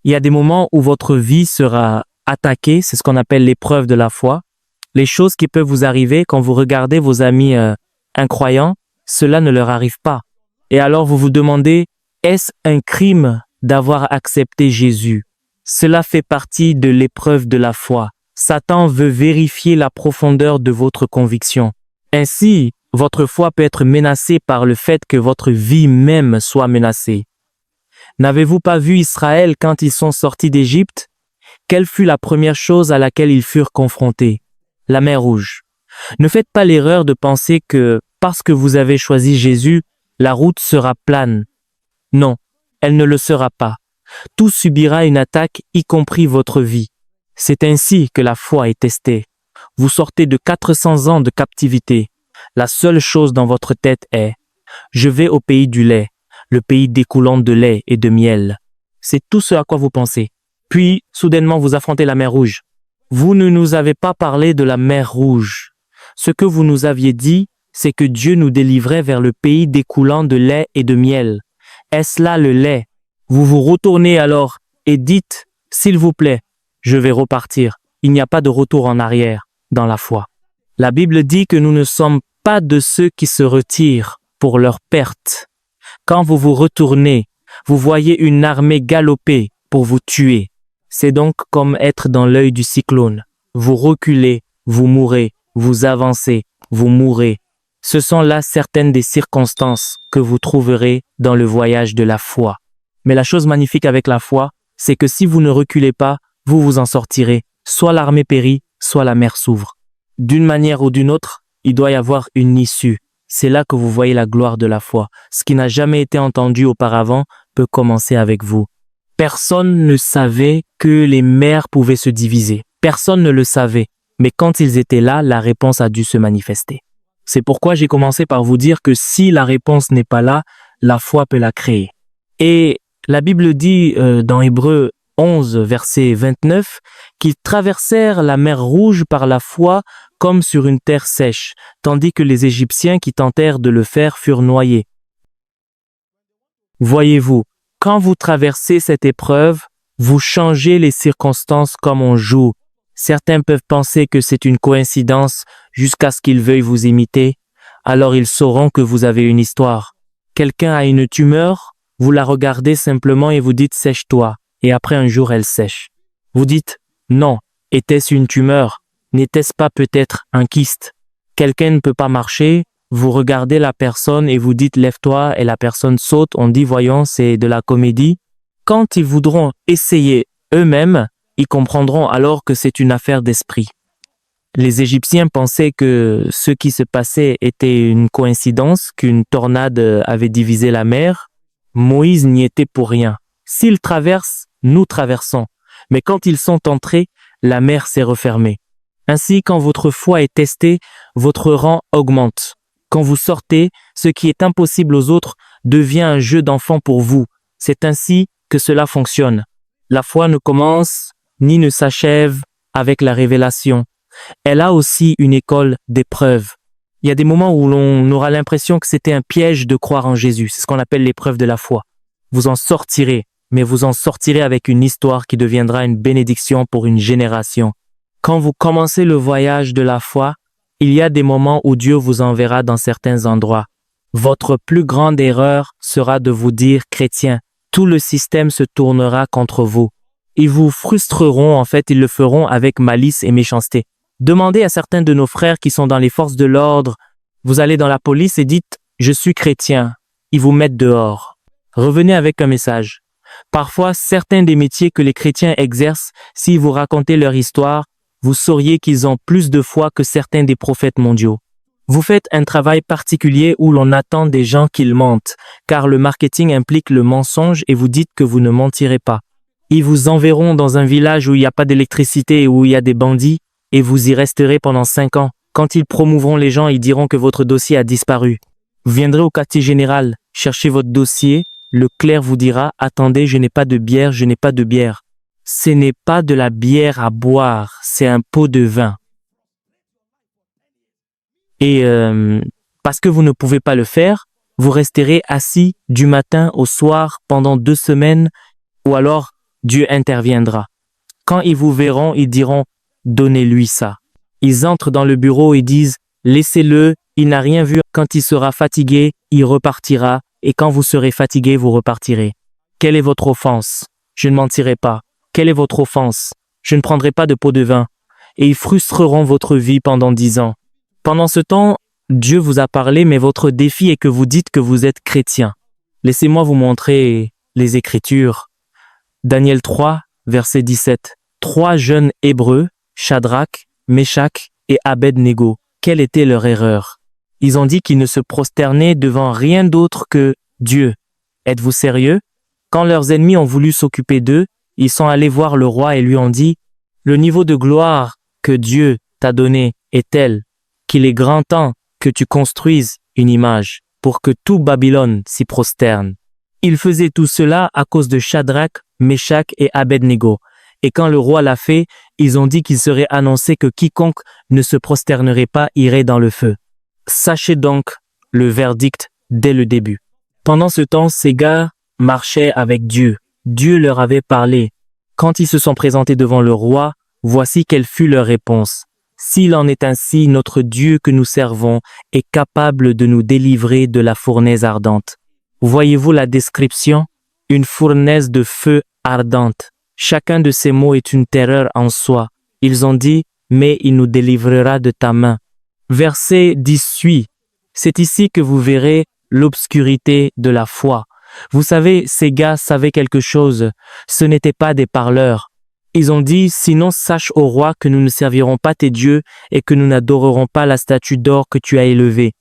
Il y a des moments où votre vie sera attaquée, c'est ce qu'on appelle l'épreuve de la foi. Les choses qui peuvent vous arriver quand vous regardez vos amis incroyants, cela ne leur arrive pas. Et alors vous vous demandez, est-ce un crime d'avoir accepté Jésus? Cela fait partie de l'épreuve de la foi. Satan veut vérifier la profondeur de votre conviction. Ainsi, votre foi peut être menacée par le fait que votre vie même soit menacée. N'avez-vous pas vu Israël quand ils sont sortis d'Égypte? Quelle fut la première chose à laquelle ils furent confrontés? La mer Rouge. Ne faites pas l'erreur de penser que, parce que vous avez choisi Jésus, la route sera plane. Non, elle ne le sera pas. Tout subira une attaque, y compris votre vie. C'est ainsi que la foi est testée. Vous sortez de 400 ans de captivité. La seule chose dans votre tête est « Je vais au pays du lait, le pays découlant de lait et de miel. » C'est tout ce à quoi vous pensez. Puis, soudainement, vous affrontez la mer Rouge. Vous ne nous avez pas parlé de la mer Rouge. Ce que vous nous aviez dit, c'est que Dieu nous délivrait vers le pays découlant de lait et de miel. Est-ce là le lait? Vous vous retournez alors et dites « S'il vous plaît, je vais repartir. » Il n'y a pas de retour en arrière dans la foi. La Bible dit que nous ne sommes pas de ceux qui se retirent pour leur perte. Quand vous vous retournez, vous voyez une armée galoper pour vous tuer. C'est donc comme être dans l'œil du cyclone. Vous reculez, vous mourrez, vous avancez, vous mourrez. Ce sont là certaines des circonstances que vous trouverez dans le voyage de la foi. Mais la chose magnifique avec la foi, c'est que si vous ne reculez pas, vous vous en sortirez. Soit l'armée périt, soit la mer s'ouvre. D'une manière ou d'une autre, il doit y avoir une issue. C'est là que vous voyez la gloire de la foi. Ce qui n'a jamais été entendu auparavant peut commencer avec vous. Personne ne savait que les mers pouvaient se diviser. Personne ne le savait. Mais quand ils étaient là, la réponse a dû se manifester. C'est pourquoi j'ai commencé par vous dire que si la réponse n'est pas là, la foi peut la créer. Et la Bible dit dans Hébreux 11, verset 29, qu'ils traversèrent la mer Rouge par la foi comme sur une terre sèche, tandis que les Égyptiens qui tentèrent de le faire furent noyés. Voyez-vous, quand vous traversez cette épreuve, vous changez les circonstances comme on joue. Certains peuvent penser que c'est une coïncidence jusqu'à ce qu'ils veuillent vous imiter, alors ils sauront que vous avez une histoire. Quelqu'un a une tumeur, vous la regardez simplement et vous dites « sèche-toi » et après un jour elle sèche. Vous dites « non, était-ce une tumeur? N'était-ce pas peut-être un kyste? » Quelqu'un ne peut pas marcher, vous regardez la personne et vous dites « lève-toi » et la personne saute, on dit « voyons, c'est de la comédie ». Quand ils voudront essayer eux-mêmes, ils comprendront alors que c'est une affaire d'esprit. Les Égyptiens pensaient que ce qui se passait était une coïncidence, qu'une tornade avait divisé la mer. Moïse n'y était pour rien. S'ils traversent, nous traversons. Mais quand ils sont entrés, la mer s'est refermée. Ainsi, quand votre foi est testée, votre rang augmente. Quand vous sortez, ce qui est impossible aux autres devient un jeu d'enfant pour vous. C'est ainsi que cela fonctionne. La foi ne commence ni ne s'achève avec la révélation. Elle a aussi une école d'épreuves. Il y a des moments où l'on aura l'impression que c'était un piège de croire en Jésus. C'est ce qu'on appelle l'épreuve de la foi. Vous en sortirez, mais vous en sortirez avec une histoire qui deviendra une bénédiction pour une génération. Quand vous commencez le voyage de la foi, il y a des moments où Dieu vous enverra dans certains endroits. Votre plus grande erreur sera de vous dire « chrétien ». Tout le système se tournera contre vous. Ils vous frustreront, en fait, ils le feront avec malice et méchanceté. Demandez à certains de nos frères qui sont dans les forces de l'ordre, vous allez dans la police et dites « je suis chrétien ». Ils vous mettent dehors. Revenez avec un message. Parfois, certains des métiers que les chrétiens exercent, si vous racontez leur histoire, vous sauriez qu'ils ont plus de foi que certains des prophètes mondiaux. Vous faites un travail particulier où l'on attend des gens qu'ils mentent, car le marketing implique le mensonge et vous dites que vous ne mentirez pas. Ils vous enverront dans un village où il n'y a pas d'électricité et où il y a des bandits, et vous y resterez pendant 5 ans. Quand ils promouvront les gens, ils diront que votre dossier a disparu. Vous viendrez au quartier général, cherchez votre dossier, le clerc vous dira « Attendez, je n'ai pas de bière, je n'ai pas de bière. » Ce n'est pas de la bière à boire, c'est un pot de vin. Et parce que vous ne pouvez pas le faire, vous resterez assis du matin au soir pendant 2 semaines, ou alors Dieu interviendra. Quand ils vous verront, ils diront « Donnez-lui ça ». Ils entrent dans le bureau et disent « Laissez-le, il n'a rien vu. Quand il sera fatigué, il repartira. Et quand vous serez fatigué, vous repartirez. Quelle est votre offense? Je ne mentirai pas. Quelle est votre offense? Je ne prendrai pas de pot de vin. » Et ils frustreront votre vie pendant 10 ans. Pendant ce temps, Dieu vous a parlé, mais votre défi est que vous dites que vous êtes chrétien. Laissez-moi vous montrer les Écritures. Daniel 3, verset 17. 3 jeunes Hébreux, Shadrach, Meshach et Abed-Négo. Quelle était leur erreur? Ils ont dit qu'ils ne se prosternaient devant rien d'autre que Dieu. Êtes-vous sérieux? Quand leurs ennemis ont voulu s'occuper d'eux, ils sont allés voir le roi et lui ont dit « Le niveau de gloire que Dieu t'a donné est tel qu'il est grand temps que tu construises une image pour que tout Babylone s'y prosterne. » Ils faisaient tout cela à cause de Shadrach, Meshach et Abed-Négo. Et quand le roi l'a fait, ils ont dit qu'il serait annoncé que quiconque ne se prosternerait pas irait dans le feu. Sachez donc le verdict dès le début. Pendant ce temps, ces gars marchaient avec Dieu. Dieu leur avait parlé. Quand ils se sont présentés devant le roi, voici quelle fut leur réponse. S'il en est ainsi, notre Dieu que nous servons est capable de nous délivrer de la fournaise ardente. Voyez-vous la description? Une fournaise de feu ardente. Chacun de ces mots est une terreur en soi. Ils ont dit, mais il nous délivrera de ta main. Verset 10 suit. C'est ici que vous verrez l'obscurité de la foi. Vous savez, ces gars savaient quelque chose. Ce n'étaient pas des parleurs. Ils ont dit, sinon sache au roi que nous ne servirons pas tes dieux et que nous n'adorerons pas la statue d'or que tu as élevée.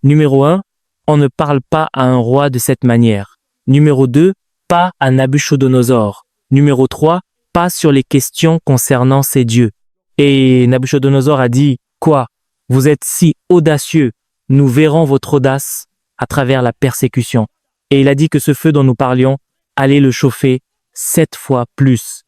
Numéro 1, on ne parle pas à un roi de cette manière. Numéro 2, pas à Nabuchodonosor. Numéro 3, pas sur les questions concernant ses dieux. Et Nabuchodonosor a dit, quoi? Vous êtes si audacieux. Nous verrons votre audace à travers la persécution. Et il a dit que ce feu dont nous parlions allait le chauffer 7 fois plus.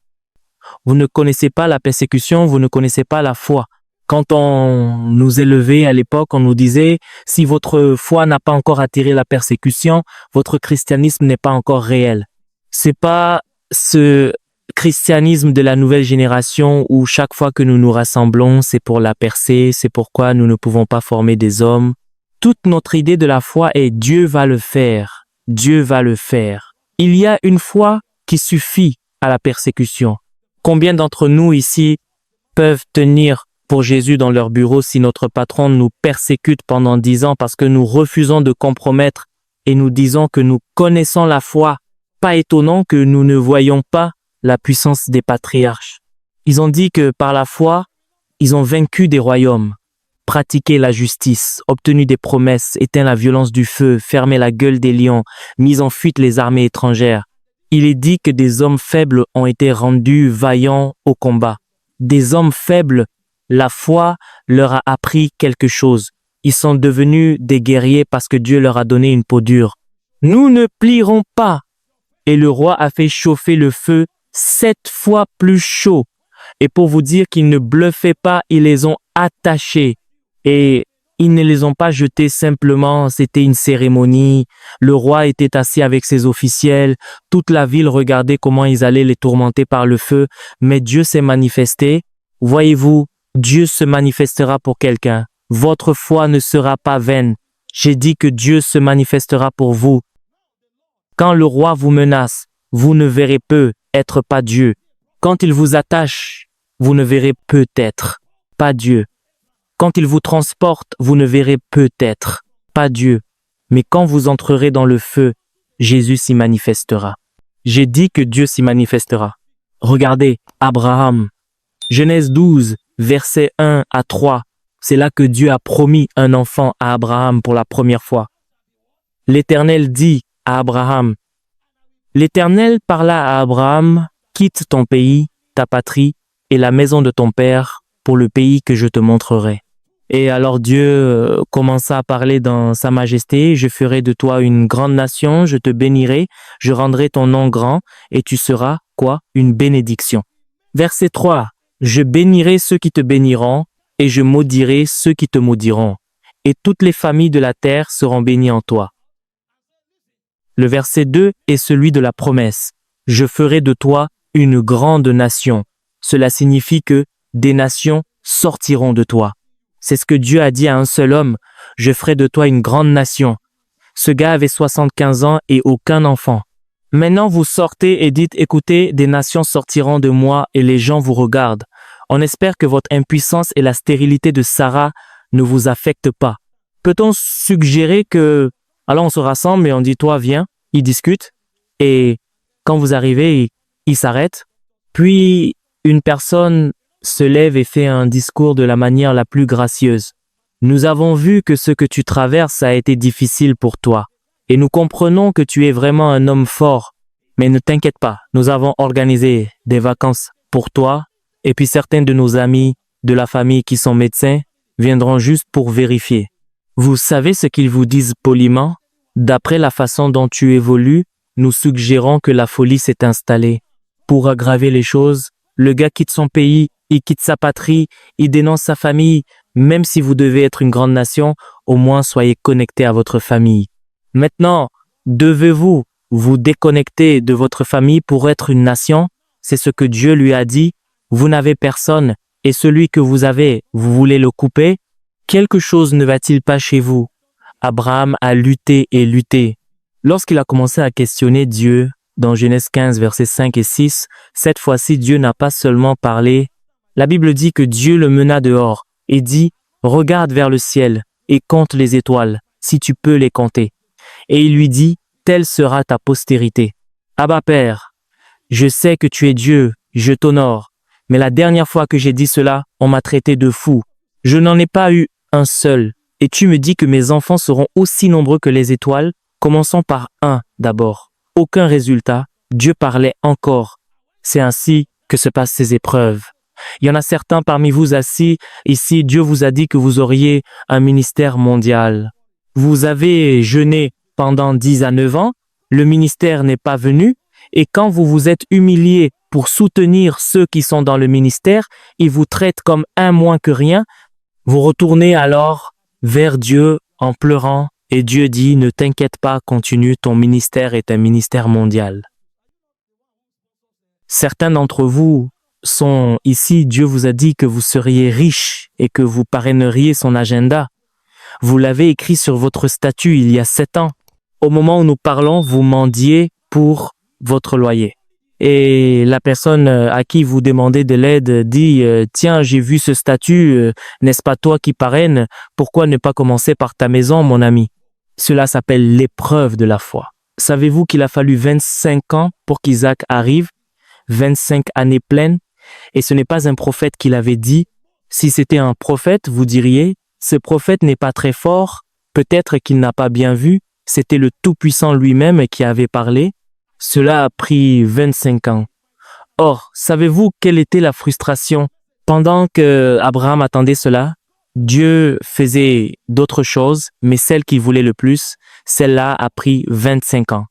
Vous ne connaissez pas la persécution, vous ne connaissez pas la foi. Quand on nous élevait à l'époque, on nous disait, si votre foi n'a pas encore attiré la persécution, votre christianisme n'est pas encore réel. C'est pas ce christianisme de la nouvelle génération où chaque fois que nous nous rassemblons, c'est pour la percée, c'est pourquoi nous ne pouvons pas former des hommes. Toute notre idée de la foi est Dieu va le faire. Dieu va le faire. Il y a une foi qui suffit à la persécution. Combien d'entre nous ici peuvent tenir pour Jésus dans leur bureau si notre patron nous persécute pendant 10 ans parce que nous refusons de compromettre et nous disons que nous connaissons la foi? Pas étonnant que nous ne voyons pas la puissance des patriarches. Ils ont dit que par la foi, ils ont vaincu des royaumes, pratiqué la justice, obtenu des promesses, éteint la violence du feu, fermé la gueule des lions, mis en fuite les armées étrangères. Il est dit que des hommes faibles ont été rendus vaillants au combat. Des hommes faibles, la foi leur a appris quelque chose. Ils sont devenus des guerriers parce que Dieu leur a donné une peau dure. Nous ne plierons pas. Et le roi a fait chauffer le feu 7 fois plus chaud. Et pour vous dire qu'ils ne bluffaient pas, ils les ont attachés. Et ils ne les ont pas jetés simplement, c'était une cérémonie. Le roi était assis avec ses officiels. Toute la ville regardait comment ils allaient les tourmenter par le feu. Mais Dieu s'est manifesté. Voyez-vous, Dieu se manifestera pour quelqu'un. Votre foi ne sera pas vaine. J'ai dit que Dieu se manifestera pour vous. Quand le roi vous menace, vous ne verrez peut-être pas Dieu. Quand il vous attache, vous ne verrez peut-être pas Dieu. Quand il vous transporte, vous ne verrez peut-être pas Dieu. Mais quand vous entrerez dans le feu, Jésus s'y manifestera. J'ai dit que Dieu s'y manifestera. Regardez, Abraham. Genèse 12, versets 1 à 3. C'est là que Dieu a promis un enfant à Abraham pour la première fois. L'Éternel dit à Abraham, l'Éternel parla à Abraham, quitte ton pays, ta patrie et la maison de ton père pour le pays que je te montrerai. Et alors Dieu commença à parler dans sa majesté, je ferai de toi une grande nation, je te bénirai, je rendrai ton nom grand et tu seras, quoi? Une bénédiction. Verset 3, je bénirai ceux qui te béniront et je maudirai ceux qui te maudiront. Et toutes les familles de la terre seront bénies en toi. Le verset 2 est celui de la promesse. je ferai de toi une grande nation. Cela signifie que des nations sortiront de toi. C'est ce que Dieu a dit à un seul homme, je ferai de toi une grande nation. Ce gars avait 75 ans et aucun enfant. Maintenant vous sortez et dites, écoutez, des nations sortiront de moi et les gens vous regardent. On espère que votre impuissance et la stérilité de Sarah ne vous affectent pas. Peut-on suggérer que, alors on se rassemble et on dit, toi viens, ils discutent, et quand vous arrivez, ils s'arrêtent. Puis une personne se lève et fait un discours de la manière la plus gracieuse. Nous avons vu que ce que tu traverses a été difficile pour toi, et nous comprenons que tu es vraiment un homme fort. Mais ne t'inquiète pas, nous avons organisé des vacances pour toi, et puis certains de nos amis de la famille qui sont médecins viendront juste pour vérifier. Vous savez ce qu'ils vous disent poliment? D'après la façon dont tu évolues, nous suggérons que la folie s'est installée. Pour aggraver les choses, le gars quitte son pays, il quitte sa patrie, il dénonce sa famille. Même si vous devez être une grande nation, au moins soyez connecté à votre famille. Maintenant, devez-vous vous déconnecter de votre famille pour être une nation? C'est ce que Dieu lui a dit. Vous n'avez personne et celui que vous avez, vous voulez le couper? Quelque chose ne va-t-il pas chez vous? Abraham a lutté et lutté. Lorsqu'il a commencé à questionner Dieu, dans Genèse 15, versets 5 et 6, cette fois-ci, Dieu n'a pas seulement parlé. La Bible dit que Dieu le mena dehors et dit, regarde vers le ciel et compte les étoiles, si tu peux les compter. Et il lui dit, telle sera ta postérité. Abba Père, je sais que tu es Dieu, je t'honore, mais la dernière fois que j'ai dit cela, on m'a traité de fou. Je n'en ai pas eu un seul, et tu me dis que mes enfants seront aussi nombreux que les étoiles. Commençons par un d'abord. Aucun résultat, Dieu parlait encore. C'est ainsi que se passent ces épreuves. Il y en a certains parmi vous assis, ici, Dieu vous a dit que vous auriez un ministère mondial. Vous avez jeûné pendant 10 à 9 ans, le ministère n'est pas venu, et quand vous vous êtes humilié pour soutenir ceux qui sont dans le ministère, ils vous traitent comme un moins que rien. Vous retournez alors vers Dieu en pleurant, et Dieu dit, ne t'inquiète pas, continue, ton ministère est un ministère mondial. Certains d'entre vous sont ici, Dieu vous a dit que vous seriez riche et que vous parraineriez son agenda. Vous l'avez écrit sur votre statut il y a 7 ans. Au moment où nous parlons, vous mendiez pour votre loyer. Et la personne à qui vous demandez de l'aide dit « Tiens, j'ai vu ce statut, n'est-ce pas toi qui parraines? Pourquoi ne pas commencer par ta maison, mon ami ?» Cela s'appelle l'épreuve de la foi. Savez-vous qu'il a fallu 25 ans pour qu'Isaac arrive? 25 années pleines? Et ce n'est pas un prophète qui l'avait dit. Si c'était un prophète, vous diriez « Ce prophète n'est pas très fort, peut-être qu'il n'a pas bien vu, c'était le Tout-Puissant lui-même qui avait parlé. » Cela a pris 25 ans. Or, savez-vous quelle était la frustration? Pendant que Abraham attendait cela, Dieu faisait d'autres choses, mais celle qu'il voulait le plus, celle-là a pris 25 ans.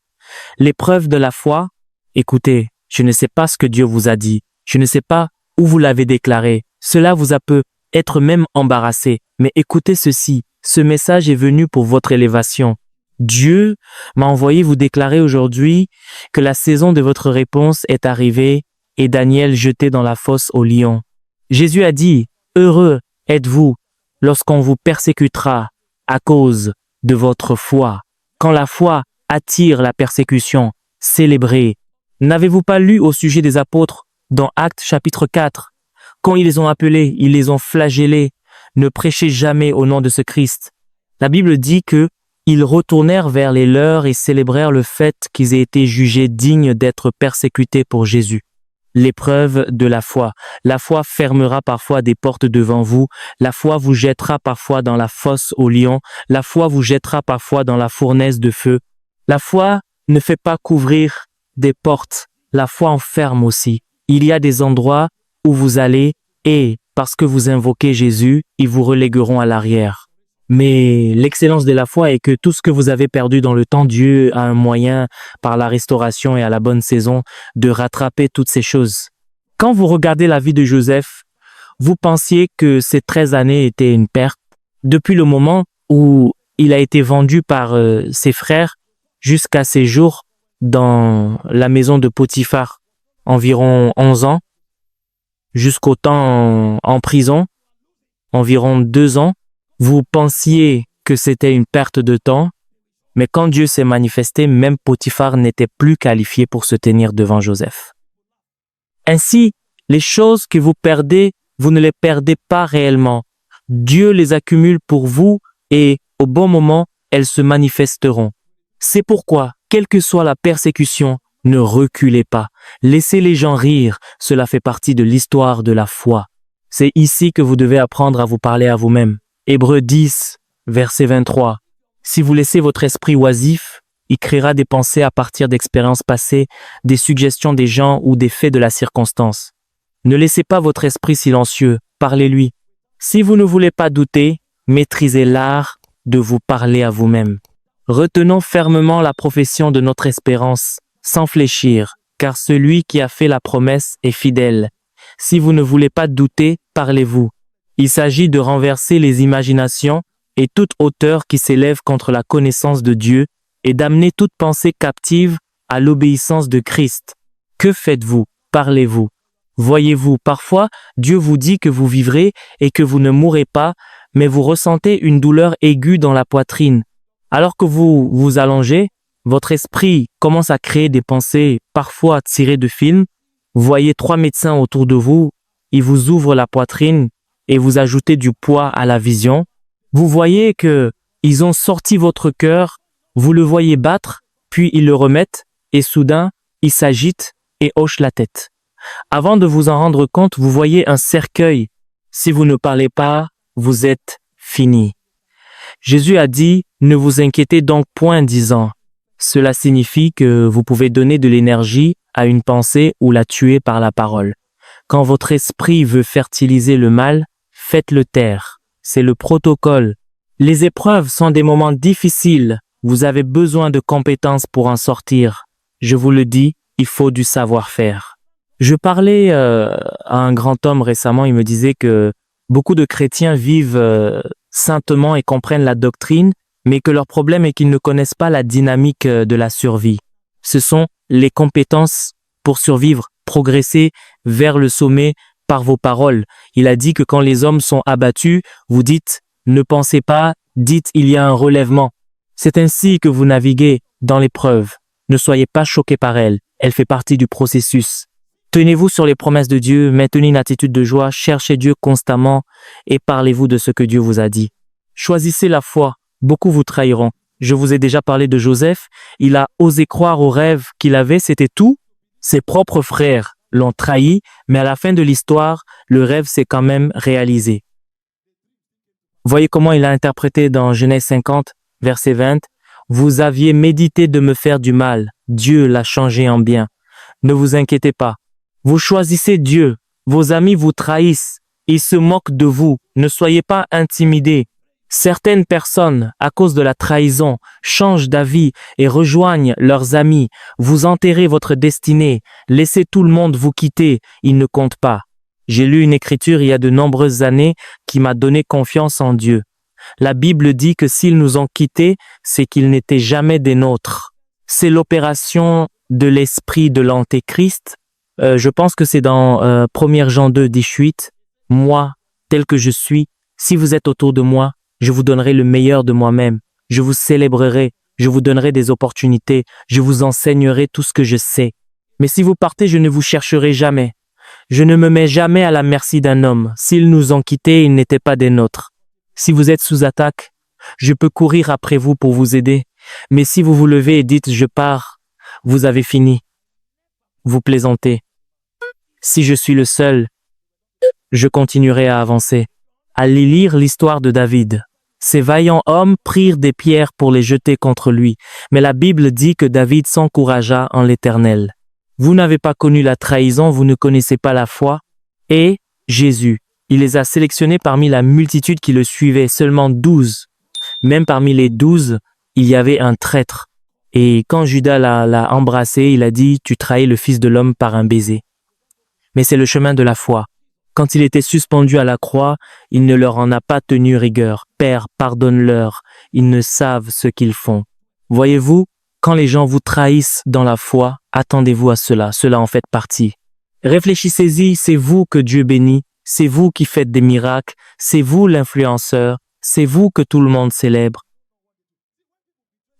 L'épreuve de la foi, écoutez, je ne sais pas ce que Dieu vous a dit, je ne sais pas où vous l'avez déclaré, cela vous a peut être même embarrassé, mais écoutez ceci, ce message est venu pour votre élévation. Dieu m'a envoyé vous déclarer aujourd'hui que la saison de votre réponse est arrivée et Daniel jeté dans la fosse aux lions. Jésus a dit, « Heureux êtes-vous lorsqu'on vous persécutera à cause de votre foi. Quand la foi attire la persécution, célébrez. » N'avez-vous pas lu au sujet des apôtres dans Actes chapitre 4? Quand ils les ont appelés, ils les ont flagellés. Ne prêchez jamais au nom de ce Christ. La Bible dit que ils retournèrent vers les leurs et célébrèrent le fait qu'ils aient été jugés dignes d'être persécutés pour Jésus. L'épreuve de la foi. La foi fermera parfois des portes devant vous. La foi vous jettera parfois dans la fosse aux lions. La foi vous jettera parfois dans la fournaise de feu. La foi ne fait pas couvrir des portes. La foi en ferme aussi. Il y a des endroits où vous allez et, parce que vous invoquez Jésus, ils vous relégueront à l'arrière. Mais l'excellence de la foi est que tout ce que vous avez perdu dans le temps, Dieu a un moyen, par la restauration et à la bonne saison, de rattraper toutes ces choses. Quand vous regardez la vie de Joseph, vous pensiez que ces 13 années étaient une perte. Depuis le moment où il a été vendu par ses frères jusqu'à ces jours, dans la maison de Potiphar environ 11 ans, jusqu'au temps en prison, environ 2 ans. Vous pensiez que c'était une perte de temps, mais quand Dieu s'est manifesté, même Potiphar n'était plus qualifié pour se tenir devant Joseph. Ainsi, les choses que vous perdez, vous ne les perdez pas réellement. Dieu les accumule pour vous et au bon moment, elles se manifesteront. C'est pourquoi, quelle que soit la persécution, ne reculez pas. Laissez les gens rire, cela fait partie de l'histoire de la foi. C'est ici que vous devez apprendre à vous parler à vous-même. Hébreux 10, verset 23. Si vous laissez votre esprit oisif, il créera des pensées à partir d'expériences passées, des suggestions des gens ou des faits de la circonstance. Ne laissez pas votre esprit silencieux, parlez-lui. Si vous ne voulez pas douter, maîtrisez l'art de vous parler à vous-même. Retenons fermement la profession de notre espérance, sans fléchir, car celui qui a fait la promesse est fidèle. Si vous ne voulez pas douter, parlez-vous. Il s'agit de renverser les imaginations et toute hauteur qui s'élève contre la connaissance de Dieu et d'amener toute pensée captive à l'obéissance de Christ. Que faites-vous? Parlez-vous. Voyez-vous, parfois, Dieu vous dit que vous vivrez et que vous ne mourrez pas, mais vous ressentez une douleur aiguë dans la poitrine. Alors que vous vous allongez, votre esprit commence à créer des pensées parfois tirées de films. Vous voyez 3 médecins autour de vous, ils vous ouvrent la poitrine et vous ajoutez du poids à la vision. Vous voyez que ils ont sorti votre cœur, vous le voyez battre, puis ils le remettent et soudain, il s'agite et hoche la tête. Avant de vous en rendre compte, vous voyez un cercueil. Si vous ne parlez pas, vous êtes fini. Jésus a dit, ne vous inquiétez donc point disant. Cela signifie que vous pouvez donner de l'énergie à une pensée ou la tuer par la parole. Quand votre esprit veut fertiliser le mal, faites-le taire. C'est le protocole. Les épreuves sont des moments difficiles. Vous avez besoin de compétences pour en sortir. Je vous le dis, il faut du savoir-faire. Je parlais à un grand homme récemment, il me disait que beaucoup de chrétiens vivent saintement et comprennent la doctrine, mais que leur problème est qu'ils ne connaissent pas la dynamique de la survie. Ce sont les compétences pour survivre, progresser vers le sommet par vos paroles. Il a dit que quand les hommes sont abattus, vous dites « ne pensez pas », dites « il y a un relèvement ». C'est ainsi que vous naviguez dans l'épreuve. Ne soyez pas choqués par elle, elle fait partie du processus. Tenez-vous sur les promesses de Dieu, maintenez une attitude de joie, cherchez Dieu constamment et parlez-vous de ce que Dieu vous a dit. Choisissez la foi, beaucoup vous trahiront. Je vous ai déjà parlé de Joseph, il a osé croire au rêve qu'il avait, c'était tout. Ses propres frères l'ont trahi, mais à la fin de l'histoire, le rêve s'est quand même réalisé. Voyez comment il a interprété dans Genèse 50, verset 20. « Vous aviez médité de me faire du mal, Dieu l'a changé en bien. Ne vous inquiétez pas. Vous choisissez Dieu, vos amis vous trahissent, ils se moquent de vous, ne soyez pas intimidés. Certaines personnes, à cause de la trahison, changent d'avis et rejoignent leurs amis. Vous enterrez votre destinée, laissez tout le monde vous quitter, il ne compte pas. J'ai lu une écriture il y a de nombreuses années qui m'a donné confiance en Dieu. La Bible dit que s'ils nous ont quittés, c'est qu'ils n'étaient jamais des nôtres. C'est l'opération de l'esprit de l'Antéchrist. Je pense que c'est dans 1 Jean 2, 18. Moi, tel que je suis, si vous êtes autour de moi, je vous donnerai le meilleur de moi-même. Je vous célébrerai, je vous donnerai des opportunités, je vous enseignerai tout ce que je sais. Mais si vous partez, je ne vous chercherai jamais. Je ne me mets jamais à la merci d'un homme. S'ils nous ont quittés, ils n'étaient pas des nôtres. Si vous êtes sous attaque, je peux courir après vous pour vous aider. Mais si vous vous levez et dites « je pars », vous avez fini. Vous plaisantez. Si je suis le seul, je continuerai à avancer. Allez lire l'histoire de David. Ces vaillants hommes prirent des pierres pour les jeter contre lui, mais la Bible dit que David s'encouragea en l'Éternel. Vous n'avez pas connu la trahison, vous ne connaissez pas la foi. Et Jésus, il les a sélectionnés parmi la multitude qui le suivait, seulement 12. Même parmi les 12, il y avait un traître. Et quand Judas l'a embrassé, il a dit « Tu trahis le Fils de l'homme par un baiser ». Mais c'est le chemin de la foi. Quand il était suspendu à la croix, il ne leur en a pas tenu rigueur. Père, pardonne-leur, ils ne savent ce qu'ils font. Voyez-vous, quand les gens vous trahissent dans la foi, attendez-vous à cela. Cela en fait partie. Réfléchissez-y, c'est vous que Dieu bénit. C'est vous qui faites des miracles. C'est vous l'influenceur. C'est vous que tout le monde célèbre.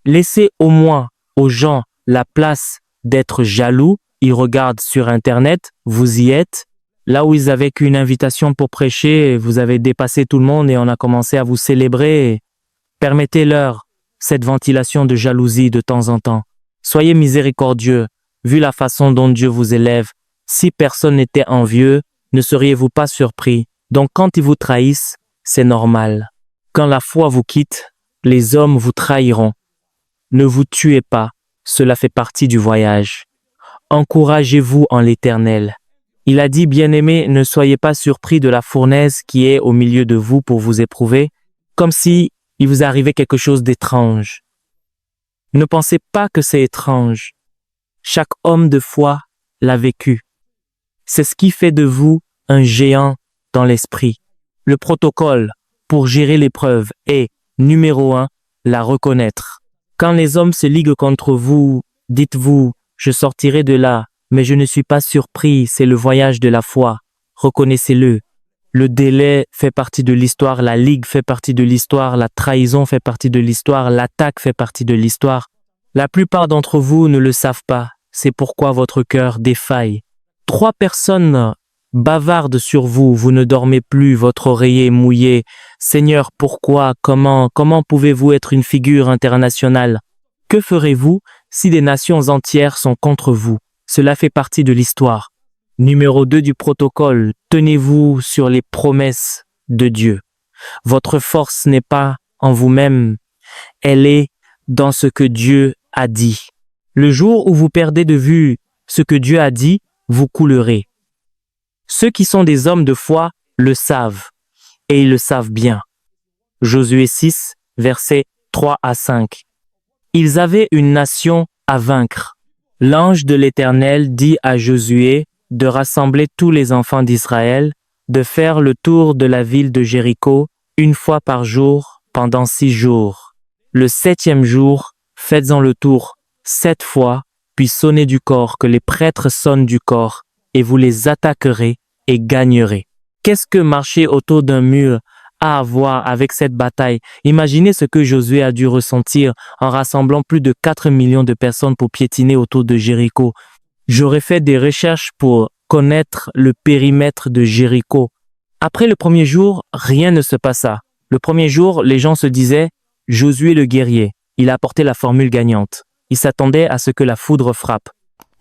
Laissez au moins aux gens la place d'être jaloux. Ils regardent sur Internet, vous y êtes. Là où ils avaient qu'une invitation pour prêcher, vous avez dépassé tout le monde et on a commencé à vous célébrer. Permettez-leur cette ventilation de jalousie de temps en temps. Soyez miséricordieux, vu la façon dont Dieu vous élève. Si personne n'était envieux, ne seriez-vous pas surpris? Donc quand ils vous trahissent, c'est normal. Quand la foi vous quitte, les hommes vous trahiront. Ne vous tuez pas, cela fait partie du voyage. Encouragez-vous en l'Éternel. Il a dit, bien-aimés, ne soyez pas surpris de la fournaise qui est au milieu de vous pour vous éprouver, comme si il vous arrivait quelque chose d'étrange. Ne pensez pas que c'est étrange. Chaque homme de foi l'a vécu. C'est ce qui fait de vous un géant dans l'esprit. Le protocole pour gérer l'épreuve est, numéro 1, la reconnaître. Quand les hommes se liguent contre vous, dites-vous, je sortirai de là, mais je ne suis pas surpris, c'est le voyage de la foi. Reconnaissez-le. Le délai fait partie de l'histoire, la ligue fait partie de l'histoire, la trahison fait partie de l'histoire, l'attaque fait partie de l'histoire. La plupart d'entre vous ne le savent pas, c'est pourquoi votre cœur défaille. 3 personnes bavardent sur vous, vous ne dormez plus, votre oreiller est mouillé. Seigneur, pourquoi, comment pouvez-vous être une figure internationale? Que ferez-vous si des nations entières sont contre vous? Cela fait partie de l'histoire. Numéro 2 du protocole, tenez-vous sur les promesses de Dieu. Votre force n'est pas en vous-même, elle est dans ce que Dieu a dit. Le jour où vous perdez de vue ce que Dieu a dit, vous coulerez. Ceux qui sont des hommes de foi le savent, et ils le savent bien. Josué 6, versets 3 à 5. Ils avaient une nation à vaincre. L'ange de l'Éternel dit à Josué de rassembler tous les enfants d'Israël, de faire le tour de la ville de Jéricho 1 fois par jour pendant 6 jours. Le 7e jour, faites-en le tour 7 fois, puis sonnez du corps, que les prêtres sonnent du corps, et vous les attaquerez et gagnerez. Qu'est-ce que marcher autour d'un mur a à voir avec cette bataille? Imaginez ce que Josué a dû ressentir en rassemblant plus de 4 millions de personnes pour piétiner autour de Jéricho. J'aurais fait des recherches pour connaître le périmètre de Jéricho. Après le premier jour, rien ne se passa. Le premier jour, les gens se disaient « Josué le guerrier, il a apporté la formule gagnante. » Ils s'attendaient à ce que la foudre frappe.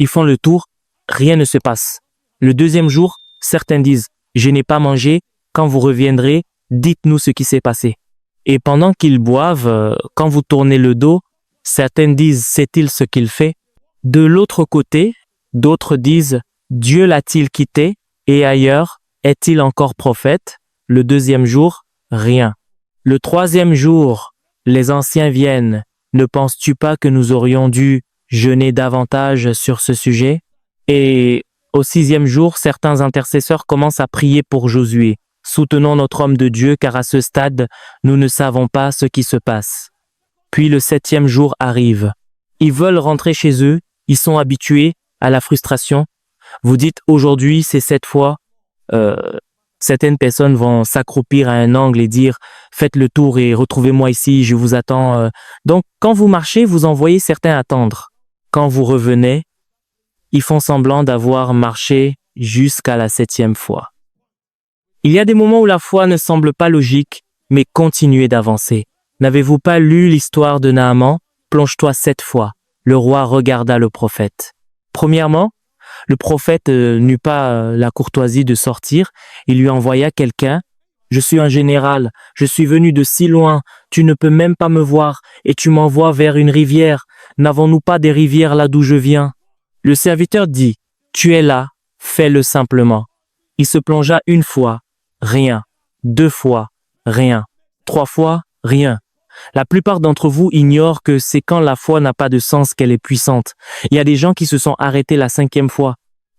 Ils font le tour, rien ne se passe. Le deuxième jour, certains disent « Je n'ai pas mangé, quand vous reviendrez, dites-nous ce qui s'est passé. » Et pendant qu'ils boivent, quand vous tournez le dos, certains disent « Sait-il ce qu'il fait ?» De l'autre côté, d'autres disent « Dieu l'a-t-il quitté et ailleurs, est-il encore prophète ?» Le deuxième jour, rien. Le troisième jour, les anciens viennent. Ne penses-tu pas que nous aurions dû jeûner davantage sur ce sujet? Et au 6e jour, certains intercesseurs commencent à prier pour Josué. Soutenons notre homme de Dieu, car à ce stade, nous ne savons pas ce qui se passe. Puis le 7e jour arrive. Ils veulent rentrer chez eux, ils sont habitués à la frustration. Vous dites aujourd'hui, c'est 7 fois. Certaines personnes vont s'accroupir à un angle et dire « Faites le tour et retrouvez-moi ici, je vous attends. » Donc, quand vous marchez, vous en voyez certains attendre. Quand vous revenez, ils font semblant d'avoir marché jusqu'à la 7e fois. Il y a des moments où la foi ne semble pas logique, mais continuez d'avancer. N'avez-vous pas lu l'histoire de Naaman? Plonge-toi 7 fois. Le roi regarda le prophète. Premièrement, le prophète n'eut pas la courtoisie de sortir. Il lui envoya quelqu'un. « Je suis un général, je suis venu de si loin, tu ne peux même pas me voir, et tu m'envoies vers une rivière. N'avons-nous pas des rivières là d'où je viens ?» Le serviteur dit « Tu es là, fais-le simplement. » Il se plongea 1 fois, rien. 2 fois, rien. 3 fois, rien. La plupart d'entre vous ignorent que c'est quand la foi n'a pas de sens qu'elle est puissante. Il y a des gens qui se sont arrêtés la 5e fois.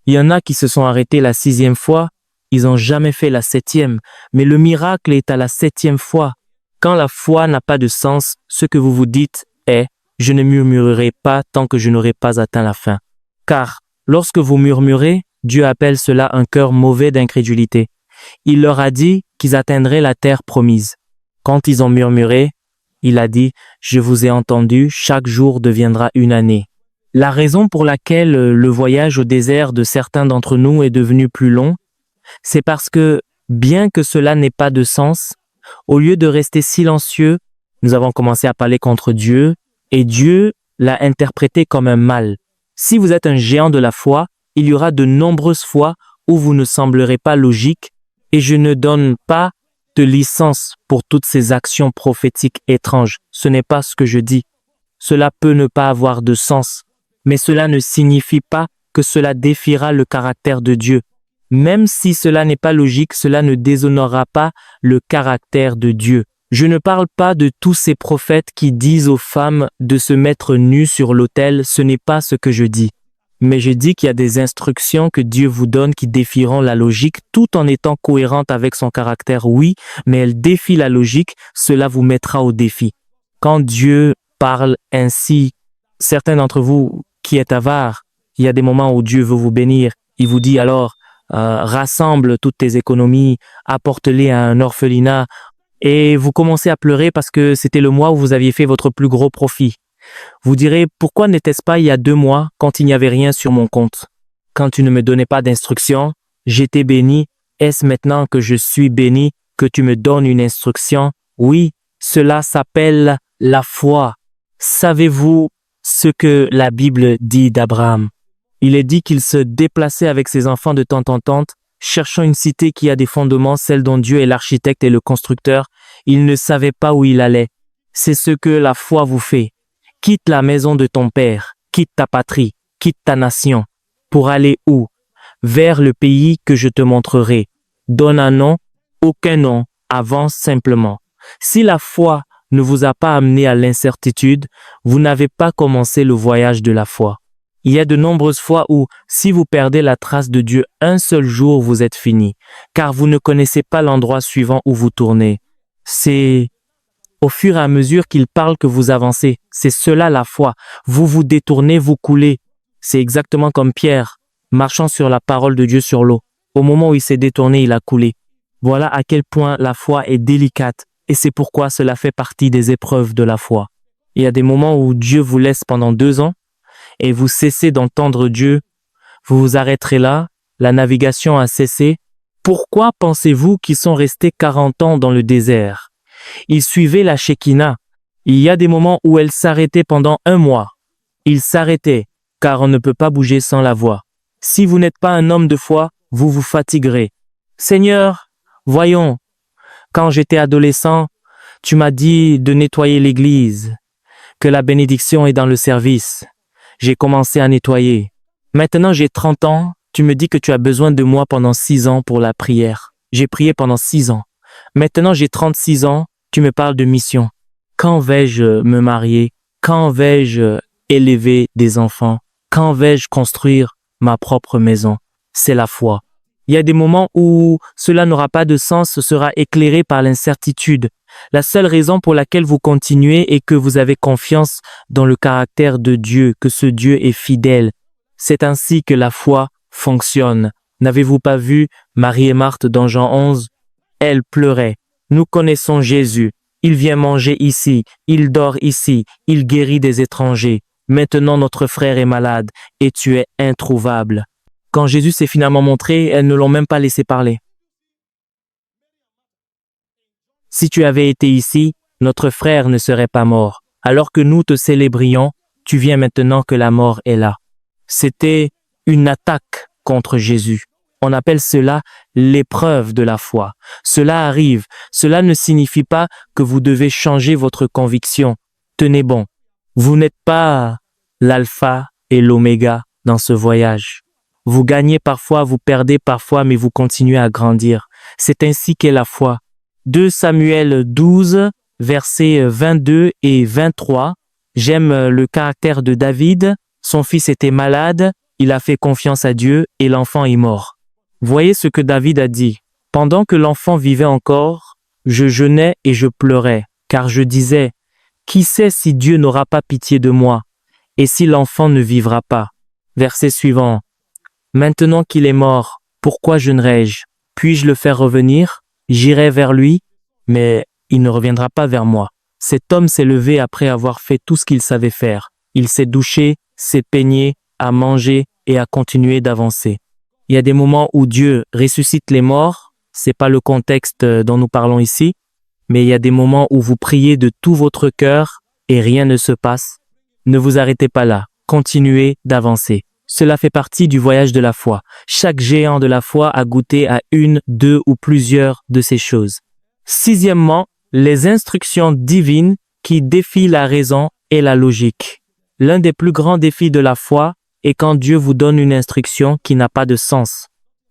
Il y en a qui se sont arrêtés la 6e fois. Ils n'ont jamais fait la 7e. Mais le miracle est à la 7e fois. Quand la foi n'a pas de sens, ce que vous vous dites est Je ne murmurerai pas tant que je n'aurai pas atteint la fin. Car, lorsque vous murmurez, Dieu appelle cela un cœur mauvais d'incrédulité. Il leur a dit qu'ils atteindraient la terre promise. Quand ils ont murmuré, il a dit, « Je vous ai entendu, chaque jour deviendra une année. » La raison pour laquelle le voyage au désert de certains d'entre nous est devenu plus long, c'est parce que, bien que cela n'ait pas de sens, au lieu de rester silencieux, nous avons commencé à parler contre Dieu, et Dieu l'a interprété comme un mal. Si vous êtes un géant de la foi, il y aura de nombreuses fois où vous ne semblerez pas logique, et je ne donne pas de licence pour toutes ces actions prophétiques étranges. Ce n'est pas ce que je dis. Cela peut ne pas avoir de sens, mais cela ne signifie pas que cela défiera le caractère de Dieu. Même si cela n'est pas logique, cela ne déshonorera pas le caractère de Dieu. Je ne parle pas de tous ces prophètes qui disent aux femmes de se mettre nues sur l'autel, ce n'est pas ce que je dis. Mais je dis qu'il y a des instructions que Dieu vous donne qui défieront la logique tout en étant cohérentes avec son caractère, oui, mais elles défient la logique, cela vous mettra au défi. Quand Dieu parle ainsi, certains d'entre vous qui êtes avares, il y a des moments où Dieu veut vous bénir, il vous dit alors, rassemble toutes tes économies, apporte-les à un orphelinat, et vous commencez à pleurer parce que c'était le mois où vous aviez fait votre plus gros profit. Vous direz, pourquoi n'était-ce pas il y a 2 mois quand il n'y avait rien sur mon compte? Quand tu ne me donnais pas d'instruction, j'étais béni. Est-ce maintenant que je suis béni que tu me donnes une instruction? Oui, cela s'appelle la foi. Savez-vous ce que la Bible dit d'Abraham? Il est dit qu'il se déplaçait avec ses enfants de temps en temps, cherchant une cité qui a des fondements, celle dont Dieu est l'architecte et le constructeur. Il ne savait pas où il allait. C'est ce que la foi vous fait. Quitte la maison de ton père, quitte ta patrie, quitte ta nation. Pour aller où? Vers le pays que je te montrerai. Donne un nom, aucun nom, avance simplement. Si la foi ne vous a pas amené à l'incertitude, vous n'avez pas commencé le voyage de la foi. Il y a de nombreuses fois où, si vous perdez la trace de Dieu un seul jour, vous êtes fini, car vous ne connaissez pas l'endroit suivant où vous tournez. C'est au fur et à mesure qu'il parle que vous avancez. C'est cela la foi. Vous vous détournez, vous coulez. C'est exactement comme Pierre, marchant sur la parole de Dieu sur l'eau. Au moment où il s'est détourné, il a coulé. Voilà à quel point la foi est délicate, et c'est pourquoi cela fait partie des épreuves de la foi. Il y a des moments où Dieu vous laisse pendant 2 ans, et vous cessez d'entendre Dieu. Vous vous arrêterez là, la navigation a cessé. Pourquoi pensez-vous qu'ils sont restés 40 ans dans le désert? Ils suivaient la Shekinah. Il y a des moments où elle s'arrêtait pendant 1 mois. Ils s'arrêtaient, car on ne peut pas bouger sans la voix. Si vous n'êtes pas un homme de foi, vous vous fatiguerez. Seigneur, voyons, quand j'étais adolescent, tu m'as dit de nettoyer l'église, que la bénédiction est dans le service. J'ai commencé à nettoyer. Maintenant j'ai 30 ans, tu me dis que tu as besoin de moi pendant 6 ans pour la prière. J'ai prié pendant 6 ans. Maintenant j'ai 36 ans, tu me parles de mission. Quand vais-je me marier? Quand vais-je élever des enfants? Quand vais-je construire ma propre maison? C'est la foi. Il y a des moments où cela n'aura pas de sens, ce sera éclairé par l'incertitude. La seule raison pour laquelle vous continuez est que vous avez confiance dans le caractère de Dieu, que ce Dieu est fidèle. C'est ainsi que la foi fonctionne. N'avez-vous pas vu Marie et Marthe dans Jean 11? Elles pleuraient. Nous connaissons Jésus. Il vient manger ici, il dort ici, il guérit des étrangers. Maintenant notre frère est malade et tu es introuvable. Quand Jésus s'est finalement montré, elles ne l'ont même pas laissé parler. Si tu avais été ici, notre frère ne serait pas mort. Alors que nous te célébrions, tu viens maintenant que la mort est là. C'était une attaque contre Jésus. On appelle cela l'épreuve de la foi. Cela arrive. Cela ne signifie pas que vous devez changer votre conviction. Tenez bon. Vous n'êtes pas l'alpha et l'oméga dans ce voyage. Vous gagnez parfois, vous perdez parfois, mais vous continuez à grandir. C'est ainsi qu'est la foi. 2 Samuel 12, versets 22 et 23. J'aime le caractère de David. Son fils était malade, il a fait confiance à Dieu et l'enfant est mort. Voyez ce que David a dit. Pendant que l'enfant vivait encore, je jeûnais et je pleurais, car je disais, Qui sait si Dieu n'aura pas pitié de moi et si l'enfant ne vivra pas? Verset suivant. Maintenant qu'il est mort, pourquoi jeûnerai-je? Puis-je le faire revenir? J'irai vers lui, mais il ne reviendra pas vers moi. Cet homme s'est levé après avoir fait tout ce qu'il savait faire. Il s'est douché, s'est peigné, a mangé et a continué d'avancer. Il y a des moments où Dieu ressuscite les morts, c'est pas le contexte dont nous parlons ici, mais il y a des moments où vous priez de tout votre cœur et rien ne se passe. Ne vous arrêtez pas là, continuez d'avancer. Cela fait partie du voyage de la foi. Chaque géant de la foi a goûté à une, deux ou plusieurs de ces choses. Sixièmement, les instructions divines qui défient la raison et la logique. L'un des plus grands défis de la foi est quand Dieu vous donne une instruction qui n'a pas de sens.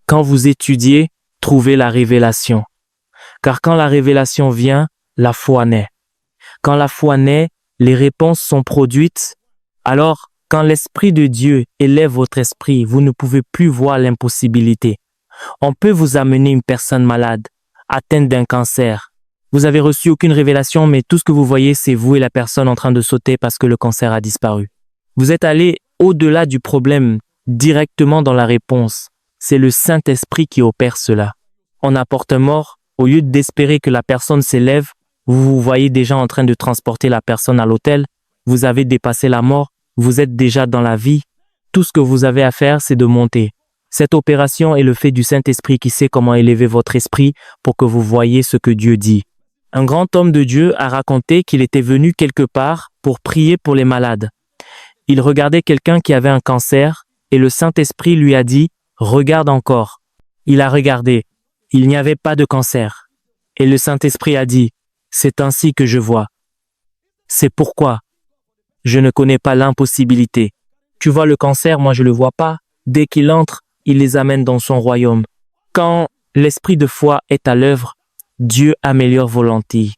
Quand vous étudiez, trouvez la révélation. Car quand la révélation vient, la foi naît. Quand la foi naît, les réponses sont produites. Alors, quand l'Esprit de Dieu élève votre esprit, vous ne pouvez plus voir l'impossibilité. On peut vous amener une personne malade, atteinte d'un cancer. Vous avez reçu aucune révélation, mais tout ce que vous voyez, c'est vous et la personne en train de sauter parce que le cancer a disparu. Vous êtes allé au-delà du problème, directement dans la réponse. C'est le Saint-Esprit qui opère cela. On apporte un mort, au lieu d'espérer que la personne s'élève, vous vous voyez déjà en train de transporter la personne à l'hôtel, vous avez dépassé la mort, vous êtes déjà dans la vie. Tout ce que vous avez à faire, c'est de monter. Cette opération est le fait du Saint-Esprit qui sait comment élever votre esprit pour que vous voyez ce que Dieu dit. Un grand homme de Dieu a raconté qu'il était venu quelque part pour prier pour les malades. Il regardait quelqu'un qui avait un cancer et le Saint-Esprit lui a dit « Regarde encore ». Il a regardé. Il n'y avait pas de cancer. Et le Saint-Esprit a dit « C'est ainsi que je vois ». C'est pourquoi je ne connais pas l'impossibilité. Tu vois le cancer, moi je le vois pas. Dès qu'il entre, il les amène dans son royaume. Quand l'esprit de foi est à l'œuvre, Dieu améliore vos lentilles.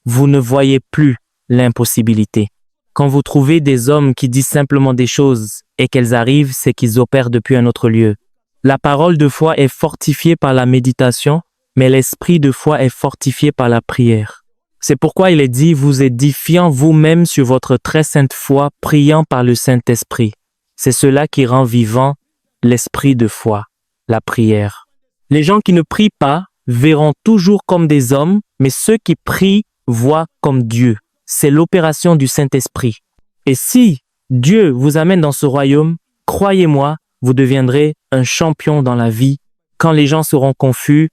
Vous ne voyez plus l'impossibilité. Quand vous trouvez des hommes qui disent simplement des choses et qu'elles arrivent, c'est qu'ils opèrent depuis un autre lieu. La parole de foi est fortifiée par la méditation, mais l'esprit de foi est fortifié par la prière. C'est pourquoi il est dit, vous édifiant vous-même sur votre très sainte foi, priant par le Saint-Esprit. C'est cela qui rend vivant l'esprit de foi, la prière. Les gens qui ne prient pas verront toujours comme des hommes, mais ceux qui prient voient comme Dieu. C'est l'opération du Saint-Esprit. Et si Dieu vous amène dans ce royaume, croyez-moi, vous deviendrez un champion dans la vie. Quand les gens seront confus,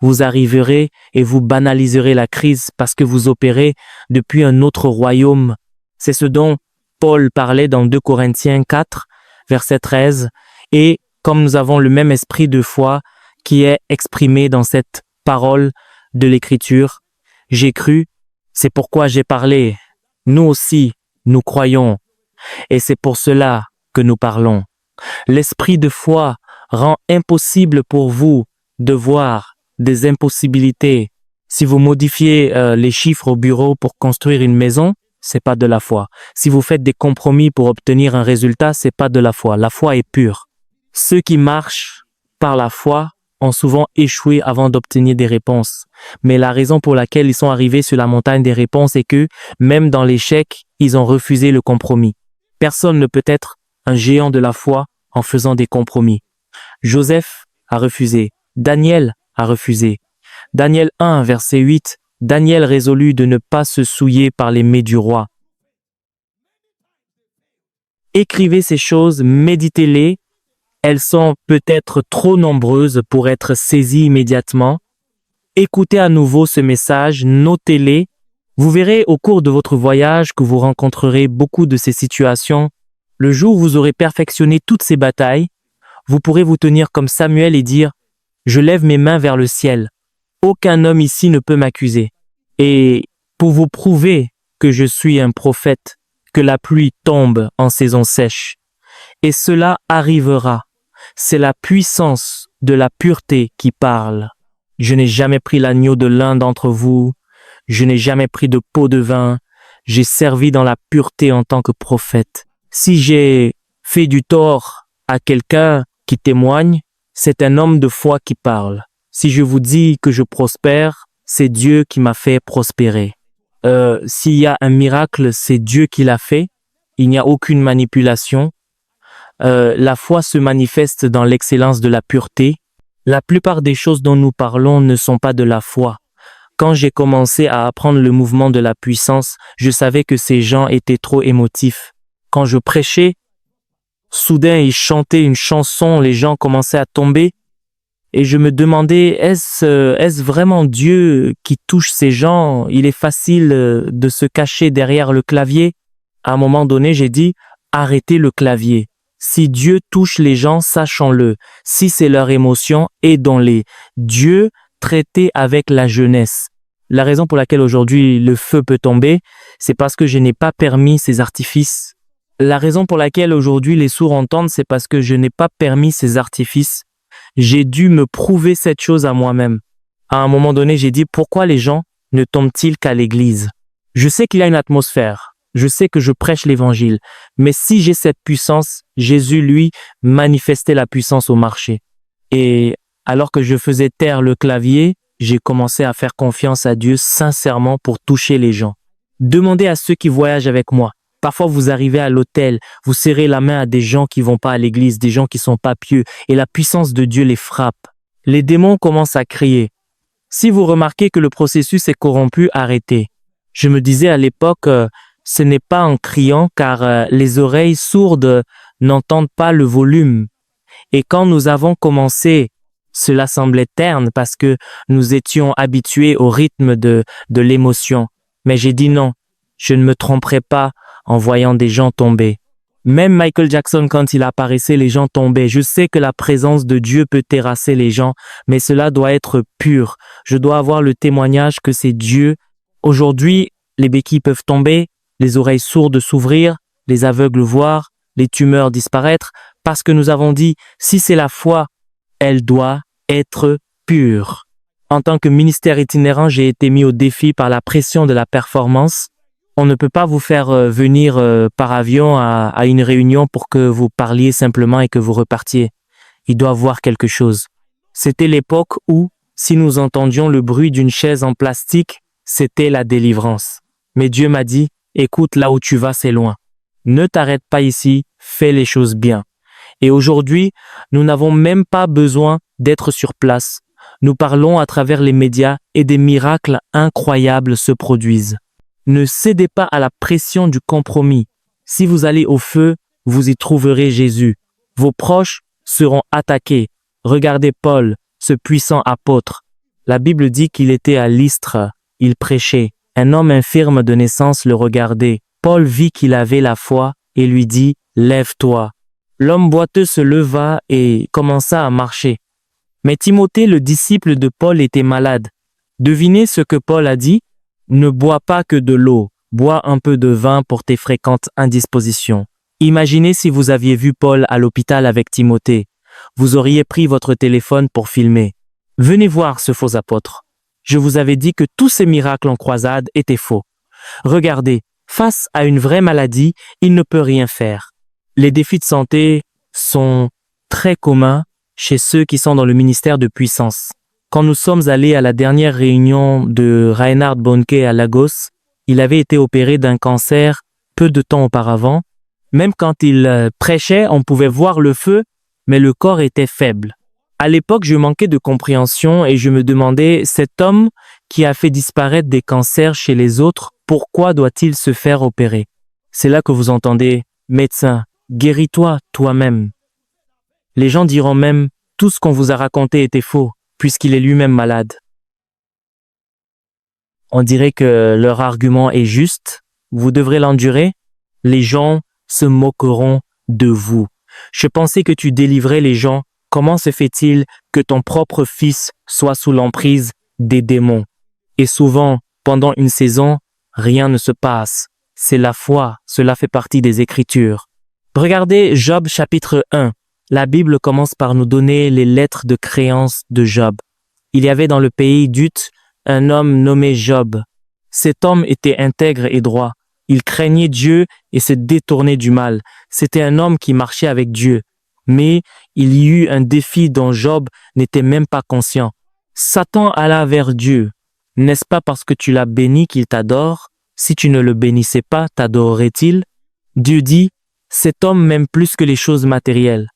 vous arriverez et vous banaliserez la crise parce que vous opérez depuis un autre royaume. C'est ce dont Paul parlait dans 2 Corinthiens 4, verset 13. Et comme nous avons le même esprit de foi qui est exprimé dans cette parole de l'Écriture, j'ai cru, c'est pourquoi j'ai parlé. Nous aussi, nous croyons. Et c'est pour cela que nous parlons. L'esprit de foi rend impossible pour vous de voir des impossibilités. Si vous modifiez les chiffres au bureau pour construire une maison, c'est pas de la foi. Si vous faites des compromis pour obtenir un résultat, c'est pas de la foi. La foi est pure. Ceux qui marchent par la foi ont souvent échoué avant d'obtenir des réponses. Mais la raison pour laquelle ils sont arrivés sur la montagne des réponses est que, même dans l'échec, ils ont refusé le compromis. Personne ne peut être un géant de la foi en faisant des compromis. Joseph a refusé. Daniel a refusé. Daniel 1, verset 8, Daniel résolut de ne pas se souiller par les mets du roi. Écrivez ces choses, méditez-les. Elles sont peut-être trop nombreuses pour être saisies immédiatement. Écoutez à nouveau ce message, notez-les. Vous verrez au cours de votre voyage que vous rencontrerez beaucoup de ces situations. Le jour où vous aurez perfectionné toutes ces batailles, vous pourrez vous tenir comme Samuel et dire « Je lève mes mains vers le ciel. Aucun homme ici ne peut m'accuser. » Et pour vous prouver que je suis un prophète, que la pluie tombe en saison sèche. Et cela arrivera. C'est la puissance de la pureté qui parle. Je n'ai jamais pris l'agneau de l'un d'entre vous. Je n'ai jamais pris de pot de vin. J'ai servi dans la pureté en tant que prophète. Si j'ai fait du tort à quelqu'un qui témoigne, c'est un homme de foi qui parle. Si je vous dis que je prospère, c'est Dieu qui m'a fait prospérer. S'il y a un miracle, c'est Dieu qui l'a fait. Il n'y a aucune manipulation. La foi se manifeste dans l'excellence de la pureté. La plupart des choses dont nous parlons ne sont pas de la foi. Quand j'ai commencé à apprendre le mouvement de la puissance, je savais que ces gens étaient trop émotifs. Quand je prêchais, soudain ils chantaient une chanson, les gens commençaient à tomber. Et je me demandais, est-ce vraiment Dieu qui touche ces gens? Il est facile de se cacher derrière le clavier. À un moment donné, j'ai dit, arrêtez le clavier. Si Dieu touche les gens, sachons-le. Si c'est leur émotion, aidons-les. Dieu traitait avec la jeunesse. La raison pour laquelle aujourd'hui le feu peut tomber, c'est parce que je n'ai pas permis ces artifices. La raison pour laquelle aujourd'hui les sourds entendent, c'est parce que je n'ai pas permis ces artifices. J'ai dû me prouver cette chose à moi-même. À un moment donné, j'ai dit, pourquoi les gens ne tombent-ils qu'à l'église? Je sais qu'il y a une atmosphère. Je sais que je prêche l'évangile. Mais si j'ai cette puissance, Jésus, lui, manifestait la puissance au marché. Et alors que je faisais taire le clavier, j'ai commencé à faire confiance à Dieu sincèrement pour toucher les gens. Demandez à ceux qui voyagent avec moi. Parfois, vous arrivez à l'hôtel, vous serrez la main à des gens qui vont pas à l'église, des gens qui sont pas pieux, et la puissance de Dieu les frappe. Les démons commencent à crier. Si vous remarquez que le processus est corrompu, arrêtez. Je me disais à l'époque, ce n'est pas en criant car les oreilles sourdes n'entendent pas le volume. Et quand nous avons commencé, cela semblait terne parce que nous étions habitués au rythme de l'émotion. Mais j'ai dit non, je ne me tromperai pas en voyant des gens tomber. Même Michael Jackson, quand il apparaissait, les gens tombaient. Je sais que la présence de Dieu peut terrasser les gens, mais cela doit être pur. Je dois avoir le témoignage que c'est Dieu. Aujourd'hui, les béquilles peuvent tomber, les oreilles sourdes s'ouvrir, les aveugles voir, les tumeurs disparaître, parce que nous avons dit, si c'est la foi, elle doit être pure. En tant que ministère itinérant, j'ai été mis au défi par la pression de la performance. On ne peut pas vous faire venir par avion à une réunion pour que vous parliez simplement et que vous repartiez. Il doit voir quelque chose. C'était l'époque où, si nous entendions le bruit d'une chaise en plastique, c'était la délivrance. Mais Dieu m'a dit, écoute, là où tu vas, c'est loin. Ne t'arrête pas ici, fais les choses bien. Et aujourd'hui, nous n'avons même pas besoin d'être sur place. Nous parlons à travers les médias et des miracles incroyables se produisent. Ne cédez pas à la pression du compromis. Si vous allez au feu, vous y trouverez Jésus. Vos proches seront attaqués. Regardez Paul, ce puissant apôtre. La Bible dit qu'il était à Lystre. Il prêchait. Un homme infirme de naissance le regardait. Paul vit qu'il avait la foi et lui dit « Lève-toi ». L'homme boiteux se leva et commença à marcher. Mais Timothée, le disciple de Paul, était malade. Devinez ce que Paul a dit? Ne bois pas que de l'eau, bois un peu de vin pour tes fréquentes indispositions. Imaginez si vous aviez vu Paul à l'hôpital avec Timothée. Vous auriez pris votre téléphone pour filmer. Venez voir ce faux apôtre. Je vous avais dit que tous ces miracles en croisade étaient faux. Regardez, face à une vraie maladie, il ne peut rien faire. Les défis de santé sont très communs chez ceux qui sont dans le ministère de puissance. Quand nous sommes allés à la dernière réunion de Reinhard Bonnke à Lagos, il avait été opéré d'un cancer peu de temps auparavant. Même quand il prêchait, on pouvait voir le feu, mais le corps était faible. À l'époque, je manquais de compréhension et je me demandais, cet homme qui a fait disparaître des cancers chez les autres, pourquoi doit-il se faire opérer? C'est là que vous entendez, médecin, guéris-toi toi-même. Les gens diront même, tout ce qu'on vous a raconté était faux, puisqu'il est lui-même malade. On dirait que leur argument est juste, vous devrez l'endurer, les gens se moqueront de vous. Je pensais que tu délivrais les gens, comment se fait-il que ton propre fils soit sous l'emprise des démons? Et souvent, pendant une saison, rien ne se passe. C'est la foi, cela fait partie des Écritures. Regardez Job chapitre 1. La Bible commence par nous donner les lettres de créance de Job. Il y avait dans le pays d'Uth un homme nommé Job. Cet homme était intègre et droit. Il craignait Dieu et se détournait du mal. C'était un homme qui marchait avec Dieu. Mais il y eut un défi dont Job n'était même pas conscient. Satan alla vers Dieu. N'est-ce pas parce que tu l'as béni qu'il t'adore? Si tu ne le bénissais pas, t'adorerait-il? Dieu dit, cet homme m'aime plus que les choses matérielles.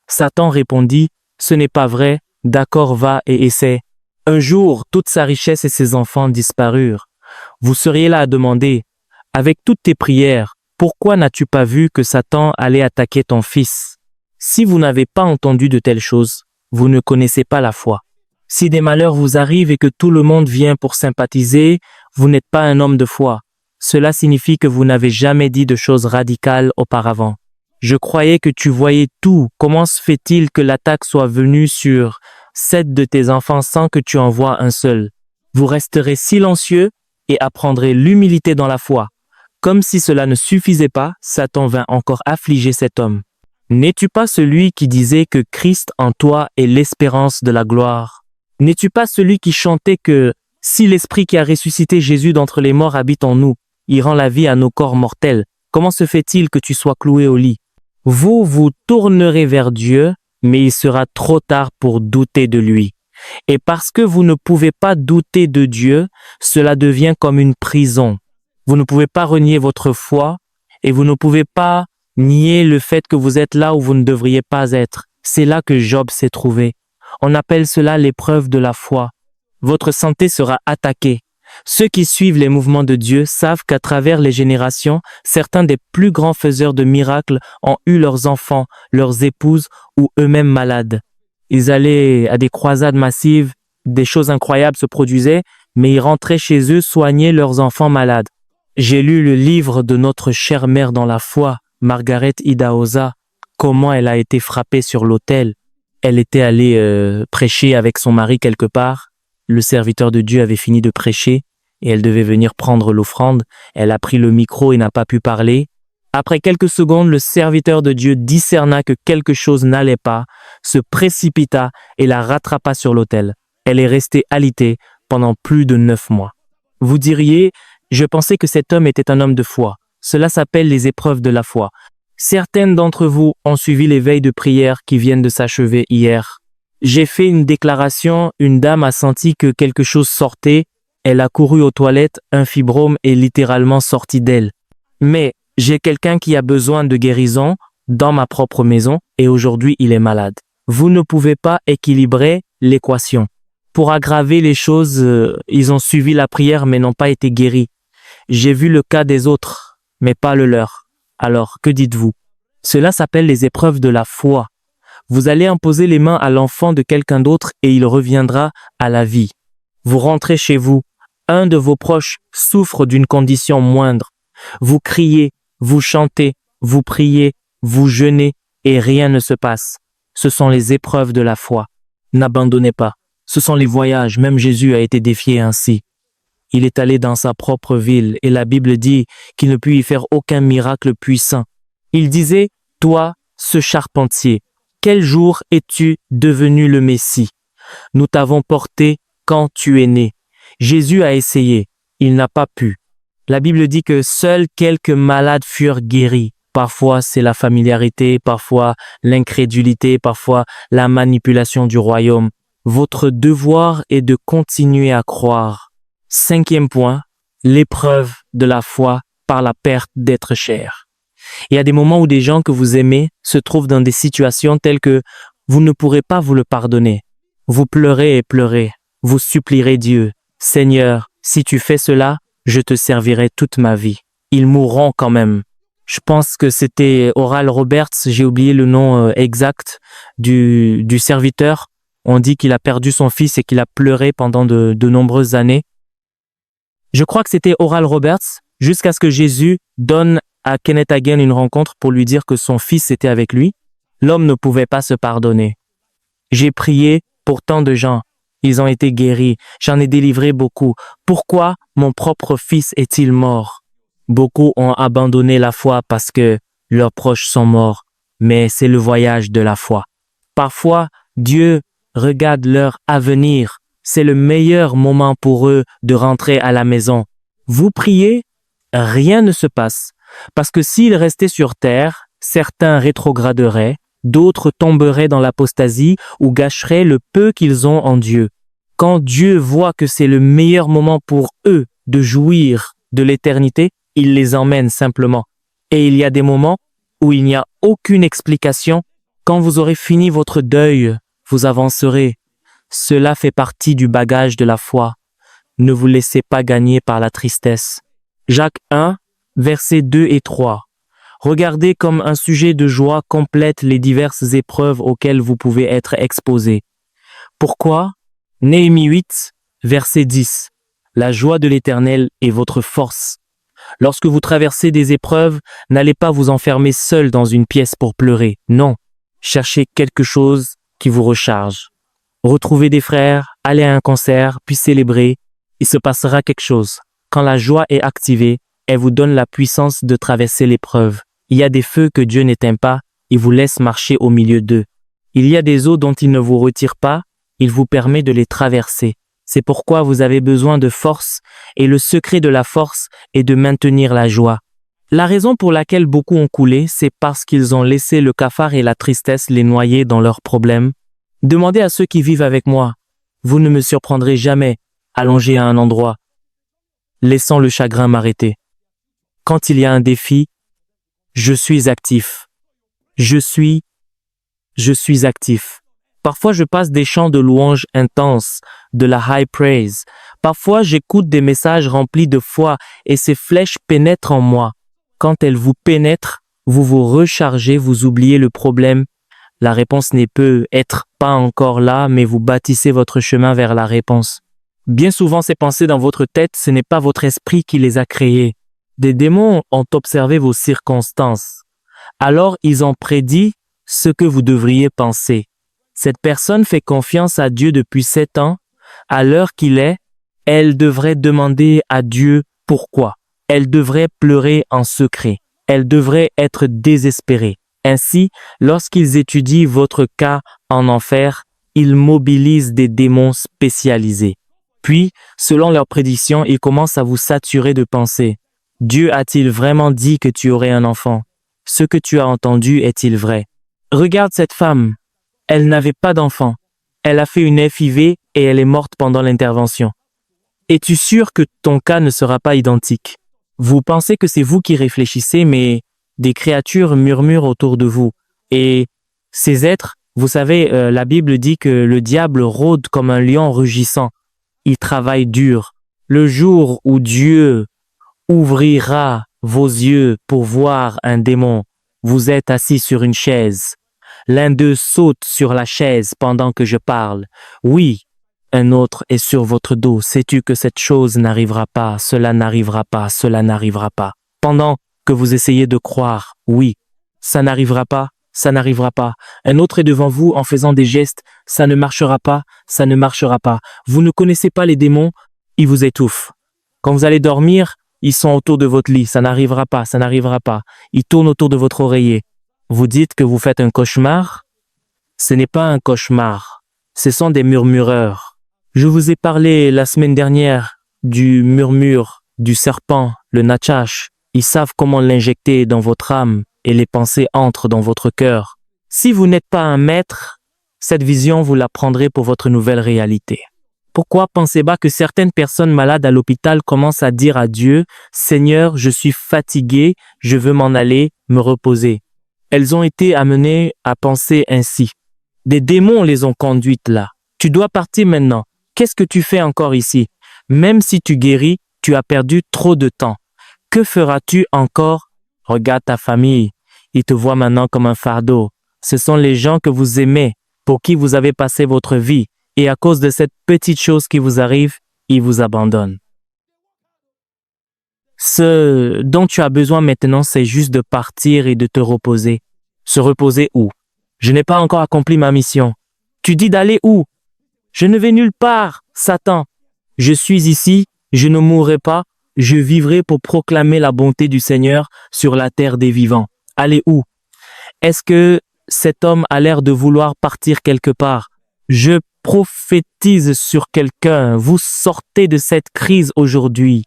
Satan répondit, ce n'est pas vrai, d'accord, va et essaie. Un jour, toute sa richesse et ses enfants disparurent. Vous seriez là à demander, avec toutes tes prières, pourquoi n'as-tu pas vu que Satan allait attaquer ton fils? Si vous n'avez pas entendu de telles choses, vous ne connaissez pas la foi. Si des malheurs vous arrivent et que tout le monde vient pour sympathiser, vous n'êtes pas un homme de foi. Cela signifie que vous n'avez jamais dit de choses radicales auparavant. Je croyais que tu voyais tout. Comment se fait-il que l'attaque soit venue sur 7 de tes enfants sans que tu en voies un seul? Vous resterez silencieux et apprendrez l'humilité dans la foi. Comme si cela ne suffisait pas, Satan vint encore affliger cet homme. N'es-tu pas celui qui disait que Christ en toi est l'espérance de la gloire? N'es-tu pas celui qui chantait que si l'Esprit qui a ressuscité Jésus d'entre les morts habite en nous, il rend la vie à nos corps mortels? Comment se fait-il que tu sois cloué au lit? Vous vous tournerez vers Dieu, mais il sera trop tard pour douter de lui. Et parce que vous ne pouvez pas douter de Dieu, cela devient comme une prison. Vous ne pouvez pas renier votre foi et vous ne pouvez pas nier le fait que vous êtes là où vous ne devriez pas être. C'est là que Job s'est trouvé. On appelle cela l'épreuve de la foi. Votre santé sera attaquée. Ceux qui suivent les mouvements de Dieu savent qu'à travers les générations, certains des plus grands faiseurs de miracles ont eu leurs enfants, leurs épouses ou eux-mêmes malades. Ils allaient à des croisades massives, des choses incroyables se produisaient, mais ils rentraient chez eux soigner leurs enfants malades. J'ai lu le livre de notre chère mère dans la foi, Margaret Idahosa, comment elle a été frappée sur l'autel. Elle était allée prêcher avec son mari quelque part. Le serviteur de Dieu avait fini de prêcher et elle devait venir prendre l'offrande. Elle a pris le micro et n'a pas pu parler. Après quelques secondes, le serviteur de Dieu discerna que quelque chose n'allait pas, se précipita et la rattrapa sur l'autel. Elle est restée alitée pendant plus de 9 mois. Vous diriez, je pensais que cet homme était un homme de foi. Cela s'appelle les épreuves de la foi. Certaines d'entre vous ont suivi les veilles de prière qui viennent de s'achever hier. J'ai fait une déclaration, une dame a senti que quelque chose sortait, elle a couru aux toilettes, un fibrome est littéralement sorti d'elle. Mais j'ai quelqu'un qui a besoin de guérison dans ma propre maison et aujourd'hui il est malade. Vous ne pouvez pas équilibrer l'équation. Pour aggraver les choses, ils ont suivi la prière mais n'ont pas été guéris. J'ai vu le cas des autres, mais pas le leur. Alors, que dites-vous? Cela s'appelle les épreuves de la foi. Vous allez imposer les mains à l'enfant de quelqu'un d'autre et il reviendra à la vie. Vous rentrez chez vous. Un de vos proches souffre d'une condition moindre. Vous criez, vous chantez, vous priez, vous jeûnez et rien ne se passe. Ce sont les épreuves de la foi. N'abandonnez pas. Ce sont les voyages. Même Jésus a été défié ainsi. Il est allé dans sa propre ville et la Bible dit qu'il ne put y faire aucun miracle puissant. Il disait, toi, ce charpentier, quel jour es-tu devenu le Messie? Nous t'avons porté quand tu es né. Jésus a essayé, il n'a pas pu. La Bible dit que seuls quelques malades furent guéris. Parfois c'est la familiarité, parfois l'incrédulité, parfois la manipulation du royaume. Votre devoir est de continuer à croire. 5e point, l'épreuve de la foi par la perte d'être cher. Il y a des moments où des gens que vous aimez se trouvent dans des situations telles que vous ne pourrez pas vous le pardonner. Vous pleurez et pleurez. Vous supplierez Dieu. Seigneur, si tu fais cela, je te servirai toute ma vie. Ils mourront quand même. Je pense que c'était Oral Roberts, j'ai oublié le nom exact du serviteur. On dit qu'il a perdu son fils et qu'il a pleuré pendant de nombreuses années. Je crois que c'était Oral Roberts, jusqu'à ce que Jésus donne à Kenneth Hagin une rencontre pour lui dire que son fils était avec lui. L'homme ne pouvait pas se pardonner. J'ai prié pour tant de gens. Ils ont été guéris. J'en ai délivré beaucoup. Pourquoi mon propre fils est-il mort? Beaucoup ont abandonné la foi parce que leurs proches sont morts. Mais c'est le voyage de la foi. Parfois, Dieu regarde leur avenir. C'est le meilleur moment pour eux de rentrer à la maison. Vous priez, rien ne se passe. Parce que s'ils restaient sur terre, certains rétrograderaient, d'autres tomberaient dans l'apostasie ou gâcheraient le peu qu'ils ont en Dieu. Quand Dieu voit que c'est le meilleur moment pour eux de jouir de l'éternité, il les emmène simplement. Et il y a des moments où il n'y a aucune explication. Quand vous aurez fini votre deuil, vous avancerez. Cela fait partie du bagage de la foi. Ne vous laissez pas gagner par la tristesse. Jacques 1, versets 2 et 3. Regardez comme un sujet de joie complète les diverses épreuves auxquelles vous pouvez être exposés. Pourquoi? Néhémie 8, verset 10. La joie de l'Éternel est votre force. Lorsque vous traversez des épreuves, n'allez pas vous enfermer seul dans une pièce pour pleurer. Non. Cherchez quelque chose qui vous recharge. Retrouvez des frères, allez à un concert, puis célébrer. Il se passera quelque chose. Quand la joie est activée, elle vous donne la puissance de traverser l'épreuve. Il y a des feux que Dieu n'éteint pas, il vous laisse marcher au milieu d'eux. Il y a des eaux dont il ne vous retire pas, il vous permet de les traverser. C'est pourquoi vous avez besoin de force, et le secret de la force est de maintenir la joie. La raison pour laquelle beaucoup ont coulé, c'est parce qu'ils ont laissé le cafard et la tristesse les noyer dans leurs problèmes. Demandez à ceux qui vivent avec moi. Vous ne me surprendrez jamais, allongé à un endroit, laissant le chagrin m'arrêter. Quand il y a un défi, je suis actif. Je suis actif. Parfois, je passe des chants de louanges intenses, de la high praise. Parfois, j'écoute des messages remplis de foi et ces flèches pénètrent en moi. Quand elles vous pénètrent, vous vous rechargez, vous oubliez le problème. La réponse n'est peut-être pas encore là, mais vous bâtissez votre chemin vers la réponse. Bien souvent, ces pensées dans votre tête, ce n'est pas votre esprit qui les a créées. Des démons ont observé vos circonstances. Alors, ils ont prédit ce que vous devriez penser. Cette personne fait confiance à Dieu depuis 7 ans. À l'heure qu'il est, elle devrait demander à Dieu pourquoi. Elle devrait pleurer en secret. Elle devrait être désespérée. Ainsi, lorsqu'ils étudient votre cas en enfer, ils mobilisent des démons spécialisés. Puis, selon leurs prédictions, ils commencent à vous saturer de pensées. Dieu a-t-il vraiment dit que tu aurais un enfant? Ce que tu as entendu est-il vrai? Regarde cette femme. Elle n'avait pas d'enfant. Elle a fait une FIV et elle est morte pendant l'intervention. Es-tu sûr que ton cas ne sera pas identique? Vous pensez que c'est vous qui réfléchissez, mais des créatures murmurent autour de vous. Et ces êtres, vous savez, la Bible dit que le diable rôde comme un lion rugissant. Il travaille dur. Le jour où Dieu ouvrira vos yeux pour voir un démon, vous êtes assis sur une chaise. L'un d'eux saute sur la chaise pendant que je parle. Oui, un autre est sur votre dos. Sais-tu que cette chose n'arrivera pas, cela n'arrivera pas, cela n'arrivera pas. Pendant que vous essayez de croire, oui, ça n'arrivera pas, ça n'arrivera pas. Un autre est devant vous en faisant des gestes, ça ne marchera pas, ça ne marchera pas. Vous ne connaissez pas les démons, ils vous étouffent. Quand vous allez dormir, ils sont autour de votre lit, ça n'arrivera pas, ça n'arrivera pas. Ils tournent autour de votre oreiller. Vous dites que vous faites un cauchemar? Ce n'est pas un cauchemar, ce sont des murmureurs. Je vous ai parlé la semaine dernière du murmure, du serpent, le nachash. Ils savent comment l'injecter dans votre âme et les pensées entrent dans votre cœur. Si vous n'êtes pas un maître, cette vision vous la prendrez pour votre nouvelle réalité. Pourquoi pensez-vous que certaines personnes malades à l'hôpital commencent à dire à Dieu, « Seigneur, je suis fatigué, je veux m'en aller, me reposer ». Elles ont été amenées à penser ainsi. Des démons les ont conduites là. Tu dois partir maintenant. Qu'est-ce que tu fais encore ici? Même si tu guéris, tu as perdu trop de temps. Que feras-tu encore? Regarde ta famille. Ils te voient maintenant comme un fardeau. Ce sont les gens que vous aimez, pour qui vous avez passé votre vie. Et à cause de cette petite chose qui vous arrive, ils vous abandonnent. Ce dont tu as besoin maintenant, c'est juste de partir et de te reposer. Se reposer où? Je n'ai pas encore accompli ma mission. Tu dis d'aller où? Je ne vais nulle part, Satan. Je suis ici, je ne mourrai pas, je vivrai pour proclamer la bonté du Seigneur sur la terre des vivants. Aller où? Est-ce que cet homme a l'air de vouloir partir quelque part? Je prophétise sur quelqu'un. Vous sortez de cette crise aujourd'hui.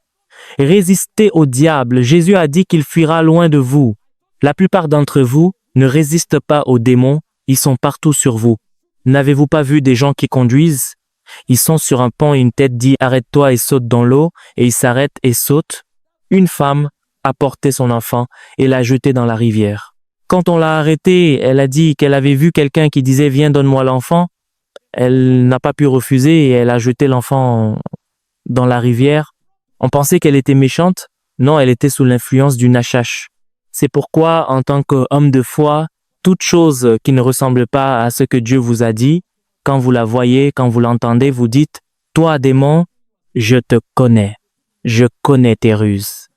Résistez au diable. Jésus a dit qu'il fuira loin de vous. La plupart d'entre vous ne résistent pas aux démons. Ils sont partout sur vous. N'avez-vous pas vu des gens qui conduisent? Ils sont sur un pont et une tête dit « Arrête-toi et saute dans l'eau » et ils s'arrêtent et sautent. Une femme a porté son enfant et l'a jeté dans la rivière. Quand on l'a arrêtée, elle a dit qu'elle avait vu quelqu'un qui disait « Viens, donne-moi l'enfant ». Elle n'a pas pu refuser et elle a jeté l'enfant dans la rivière. On pensait qu'elle était méchante. Non, elle était sous l'influence du Nachash. C'est pourquoi, en tant qu'homme de foi, toute chose qui ne ressemble pas à ce que Dieu vous a dit, quand vous la voyez, quand vous l'entendez, vous dites « Toi, démon, je te connais. Je connais tes ruses.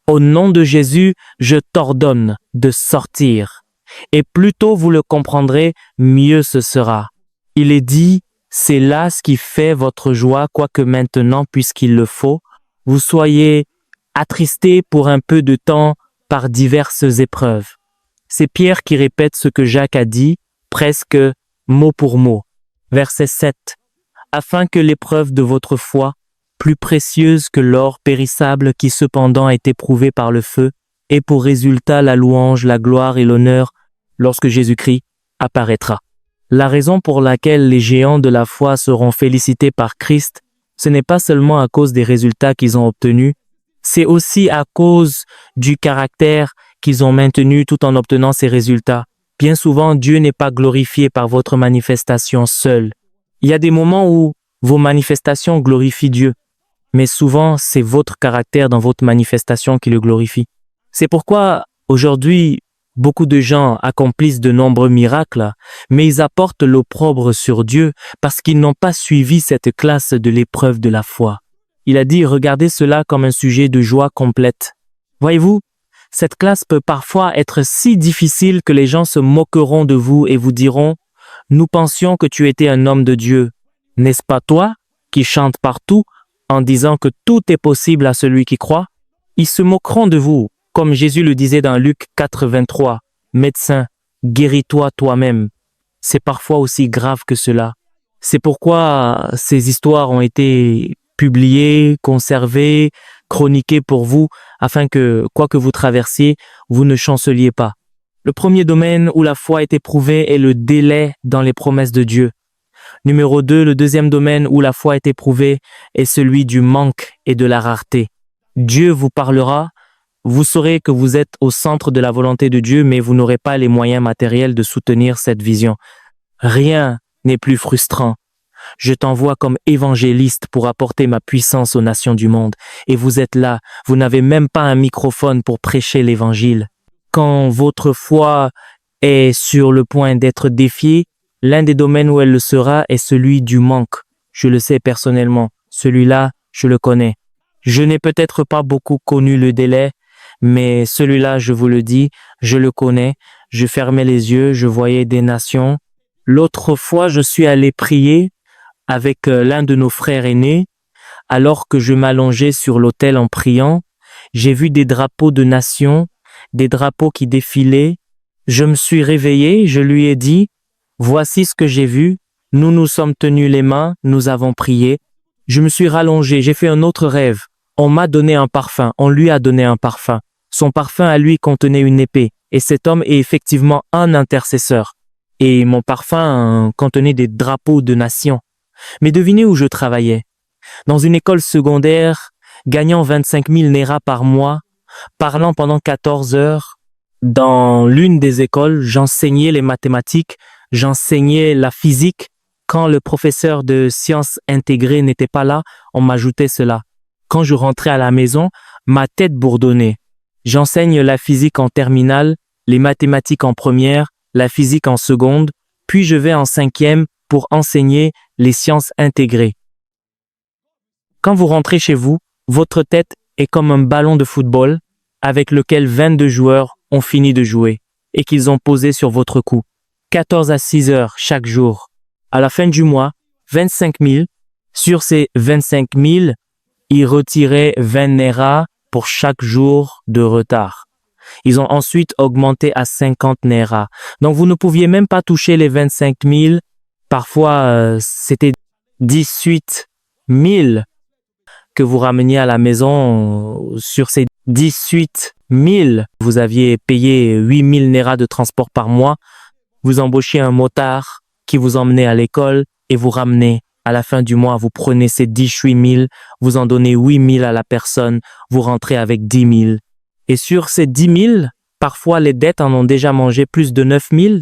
Au nom de Jésus, je t'ordonne de sortir. Et plus tôt vous le comprendrez, mieux ce sera. » Il est dit « C'est là ce qui fait votre joie, quoique maintenant, puisqu'il le faut, vous soyez attristés pour un peu de temps par diverses épreuves. » C'est Pierre qui répète ce que Jacques a dit, presque mot pour mot. Verset 7. « Afin que l'épreuve de votre foi, plus précieuse que l'or périssable qui cependant est éprouvé par le feu, ait pour résultat la louange, la gloire et l'honneur lorsque Jésus-Christ apparaîtra. » La raison pour laquelle les géants de la foi seront félicités par Christ, ce n'est pas seulement à cause des résultats qu'ils ont obtenus, c'est aussi à cause du caractère qu'ils ont maintenu tout en obtenant ces résultats. Bien souvent, Dieu n'est pas glorifié par votre manifestation seule. Il y a des moments où vos manifestations glorifient Dieu, mais souvent, c'est votre caractère dans votre manifestation qui le glorifie. C'est pourquoi, aujourd'hui, beaucoup de gens accomplissent de nombreux miracles, mais ils apportent l'opprobre sur Dieu parce qu'ils n'ont pas suivi cette classe de l'épreuve de la foi. Il a dit, regardez cela comme un sujet de joie complète. Voyez-vous, cette classe peut parfois être si difficile que les gens se moqueront de vous et vous diront, nous pensions que tu étais un homme de Dieu. N'est-ce pas toi qui chantes partout en disant que tout est possible à celui qui croit? Ils se moqueront de vous. Comme Jésus le disait dans Luc 4, 23, « Médecin, guéris-toi toi-même. » C'est parfois aussi grave que cela. C'est pourquoi ces histoires ont été publiées, conservées, chroniquées pour vous, afin que, quoi que vous traversiez, vous ne chanceliez pas. Le premier domaine où la foi est éprouvée est le délai dans les promesses de Dieu. Numéro 2, le deuxième domaine où la foi est éprouvée est celui du manque et de la rareté. Dieu vous parlera. Vous saurez que vous êtes au centre de la volonté de Dieu, mais vous n'aurez pas les moyens matériels de soutenir cette vision. Rien n'est plus frustrant. Je t'envoie comme évangéliste pour apporter ma puissance aux nations du monde. Et vous êtes là, vous n'avez même pas un microphone pour prêcher l'évangile. Quand votre foi est sur le point d'être défiée, l'un des domaines où elle le sera est celui du manque. Je le sais personnellement. Celui-là, je le connais. Je n'ai peut-être pas beaucoup connu le délai, mais celui-là, je vous le dis, je le connais. Je fermais les yeux, je voyais des nations. L'autre fois, je suis allé prier avec l'un de nos frères aînés. Alors que je m'allongeais sur l'autel en priant, j'ai vu des drapeaux de nations, des drapeaux qui défilaient. Je me suis réveillé, je lui ai dit, « Voici ce que j'ai vu. Nous nous sommes tenus les mains, nous avons prié. » Je me suis rallongé, j'ai fait un autre rêve. On m'a donné un parfum, on lui a donné un parfum. Son parfum à lui contenait une épée, et cet homme est effectivement un intercesseur. Et mon parfum contenait des drapeaux de nations. Mais devinez où je travaillais. Dans une école secondaire, gagnant 25 000 Naira par mois, parlant pendant 14 heures. Dans l'une des écoles, j'enseignais les mathématiques, j'enseignais la physique. Quand le professeur de sciences intégrées n'était pas là, on m'ajoutait cela. Quand je rentrais à la maison, ma tête bourdonnait. J'enseigne la physique en terminale, les mathématiques en première, la physique en seconde, puis je vais en cinquième pour enseigner les sciences intégrées. Quand vous rentrez chez vous, votre tête est comme un ballon de football avec lequel 22 joueurs ont fini de jouer et qu'ils ont posé sur votre cou. 14 à 6 heures chaque jour. À la fin du mois, 25 000. Sur ces 25 000, ils retiraient 20 Naira pour chaque jour de retard. Ils ont ensuite augmenté à 50 Naira. Donc vous ne pouviez même pas toucher les 25 000. Parfois, c'était 18 000 que vous rameniez à la maison. Sur ces 18 000, vous aviez payé 8 000 Naira de transport par mois. Vous embauchiez un motard qui vous emmenait à l'école et vous ramenez À la fin du mois, vous prenez ces 18 000, vous en donnez 8 000 à la personne, vous rentrez avec 10 000. Et sur ces 10 000, parfois les dettes en ont déjà mangé plus de 9 000.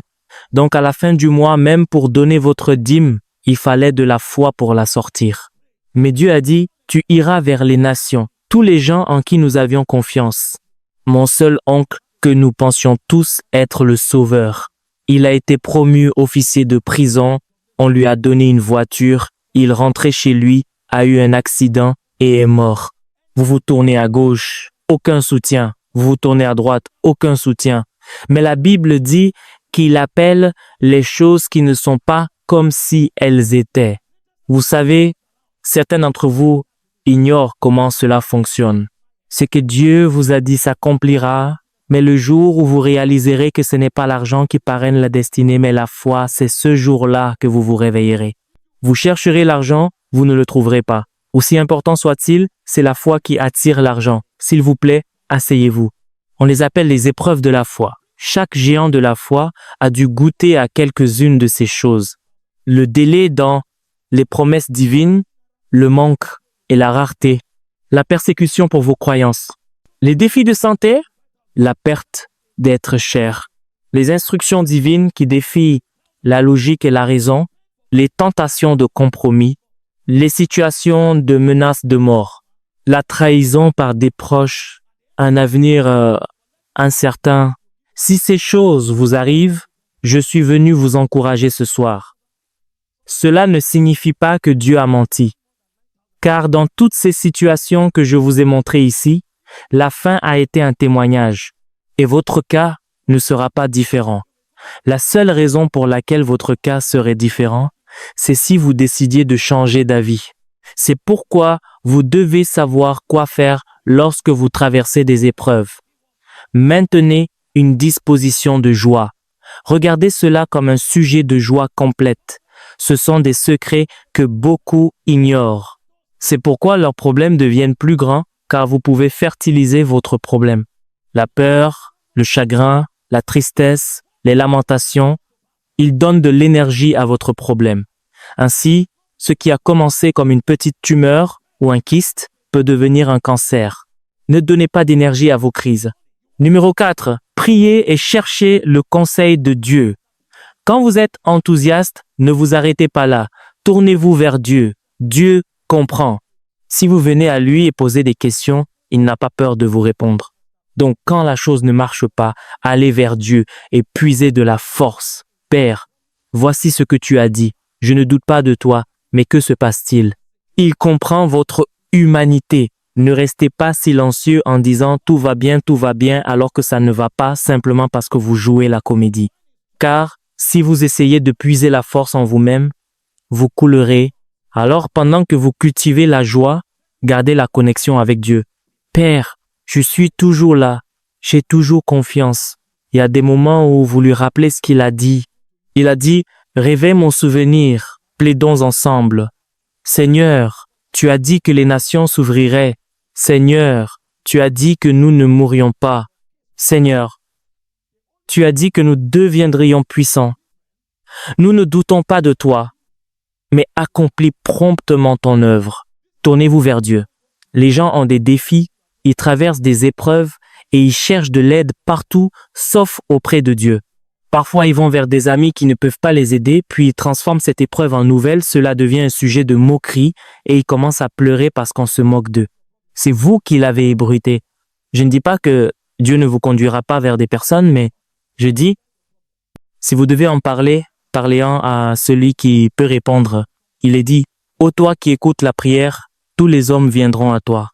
Donc à la fin du mois, même pour donner votre dîme, il fallait de la foi pour la sortir. Mais Dieu a dit, tu iras vers les nations, tous les gens en qui nous avions confiance. Mon seul oncle, que nous pensions tous être le sauveur. Il a été promu officier de prison, on lui a donné une voiture, il rentrait chez lui, a eu un accident et est mort. Vous vous tournez à gauche, aucun soutien. Vous vous tournez à droite, aucun soutien. Mais la Bible dit qu'il appelle les choses qui ne sont pas comme si elles étaient. Vous savez, certains d'entre vous ignorent comment cela fonctionne. Ce que Dieu vous a dit s'accomplira, mais le jour où vous réaliserez que ce n'est pas l'argent qui parraine la destinée, mais la foi, c'est ce jour-là que vous vous réveillerez. Vous chercherez l'argent, vous ne le trouverez pas. Aussi important soit-il, c'est la foi qui attire l'argent. S'il vous plaît, asseyez-vous. On les appelle les épreuves de la foi. Chaque géant de la foi a dû goûter à quelques-unes de ces choses. Le délai dans les promesses divines, le manque et la rareté, la persécution pour vos croyances, les défis de santé, la perte d'être cher, les instructions divines qui défient la logique et la raison, les tentations de compromis, les situations de menace de mort, la trahison par des proches, un avenir incertain. Si ces choses vous arrivent, je suis venu vous encourager ce soir. Cela ne signifie pas que Dieu a menti, car dans toutes ces situations que je vous ai montrées ici, la fin a été un témoignage, et votre cas ne sera pas différent. La seule raison pour laquelle votre cas serait différent, c'est si vous décidiez de changer d'avis. C'est pourquoi vous devez savoir quoi faire lorsque vous traversez des épreuves. Maintenez une disposition de joie. Regardez cela comme un sujet de joie complète. Ce sont des secrets que beaucoup ignorent. C'est pourquoi leurs problèmes deviennent plus grands, car vous pouvez fertiliser votre problème. La peur, le chagrin, la tristesse, les lamentations, ils donnent de l'énergie à votre problème. Ainsi, ce qui a commencé comme une petite tumeur ou un kyste peut devenir un cancer. Ne donnez pas d'énergie à vos crises. Numéro 4. Priez et cherchez le conseil de Dieu. Quand vous êtes enthousiaste, ne vous arrêtez pas là. Tournez-vous vers Dieu. Dieu comprend. Si vous venez à lui et posez des questions, il n'a pas peur de vous répondre. Donc, quand la chose ne marche pas, allez vers Dieu et puisez de la force. Père, voici ce que tu as dit. Je ne doute pas de toi, mais que se passe-t-il? Il comprend votre humanité. Ne restez pas silencieux en disant tout va bien, alors que ça ne va pas simplement parce que vous jouez la comédie. Car si vous essayez de puiser la force en vous-même, vous coulerez. Alors pendant que vous cultivez la joie, gardez la connexion avec Dieu. Père, je suis toujours là, j'ai toujours confiance. Il y a des moments où vous lui rappelez ce qu'il a dit. Il a dit, réveille mon souvenir, plaidons ensemble. Seigneur, tu as dit que les nations s'ouvriraient. Seigneur, tu as dit que nous ne mourrions pas. Seigneur, tu as dit que nous deviendrions puissants. Nous ne doutons pas de toi, mais accomplis promptement ton œuvre. Tournez-vous vers Dieu. Les gens ont des défis, ils traversent des épreuves et ils cherchent de l'aide partout, sauf auprès de Dieu. Parfois, ils vont vers des amis qui ne peuvent pas les aider, puis ils transforment cette épreuve en nouvelle, cela devient un sujet de moquerie et ils commencent à pleurer parce qu'on se moque d'eux. C'est vous qui l'avez ébruité. Je ne dis pas que Dieu ne vous conduira pas vers des personnes, mais je dis, si vous devez en parler, parlez-en à celui qui peut répondre. Il est dit, ô toi qui écoutes la prière, tous les hommes viendront à toi.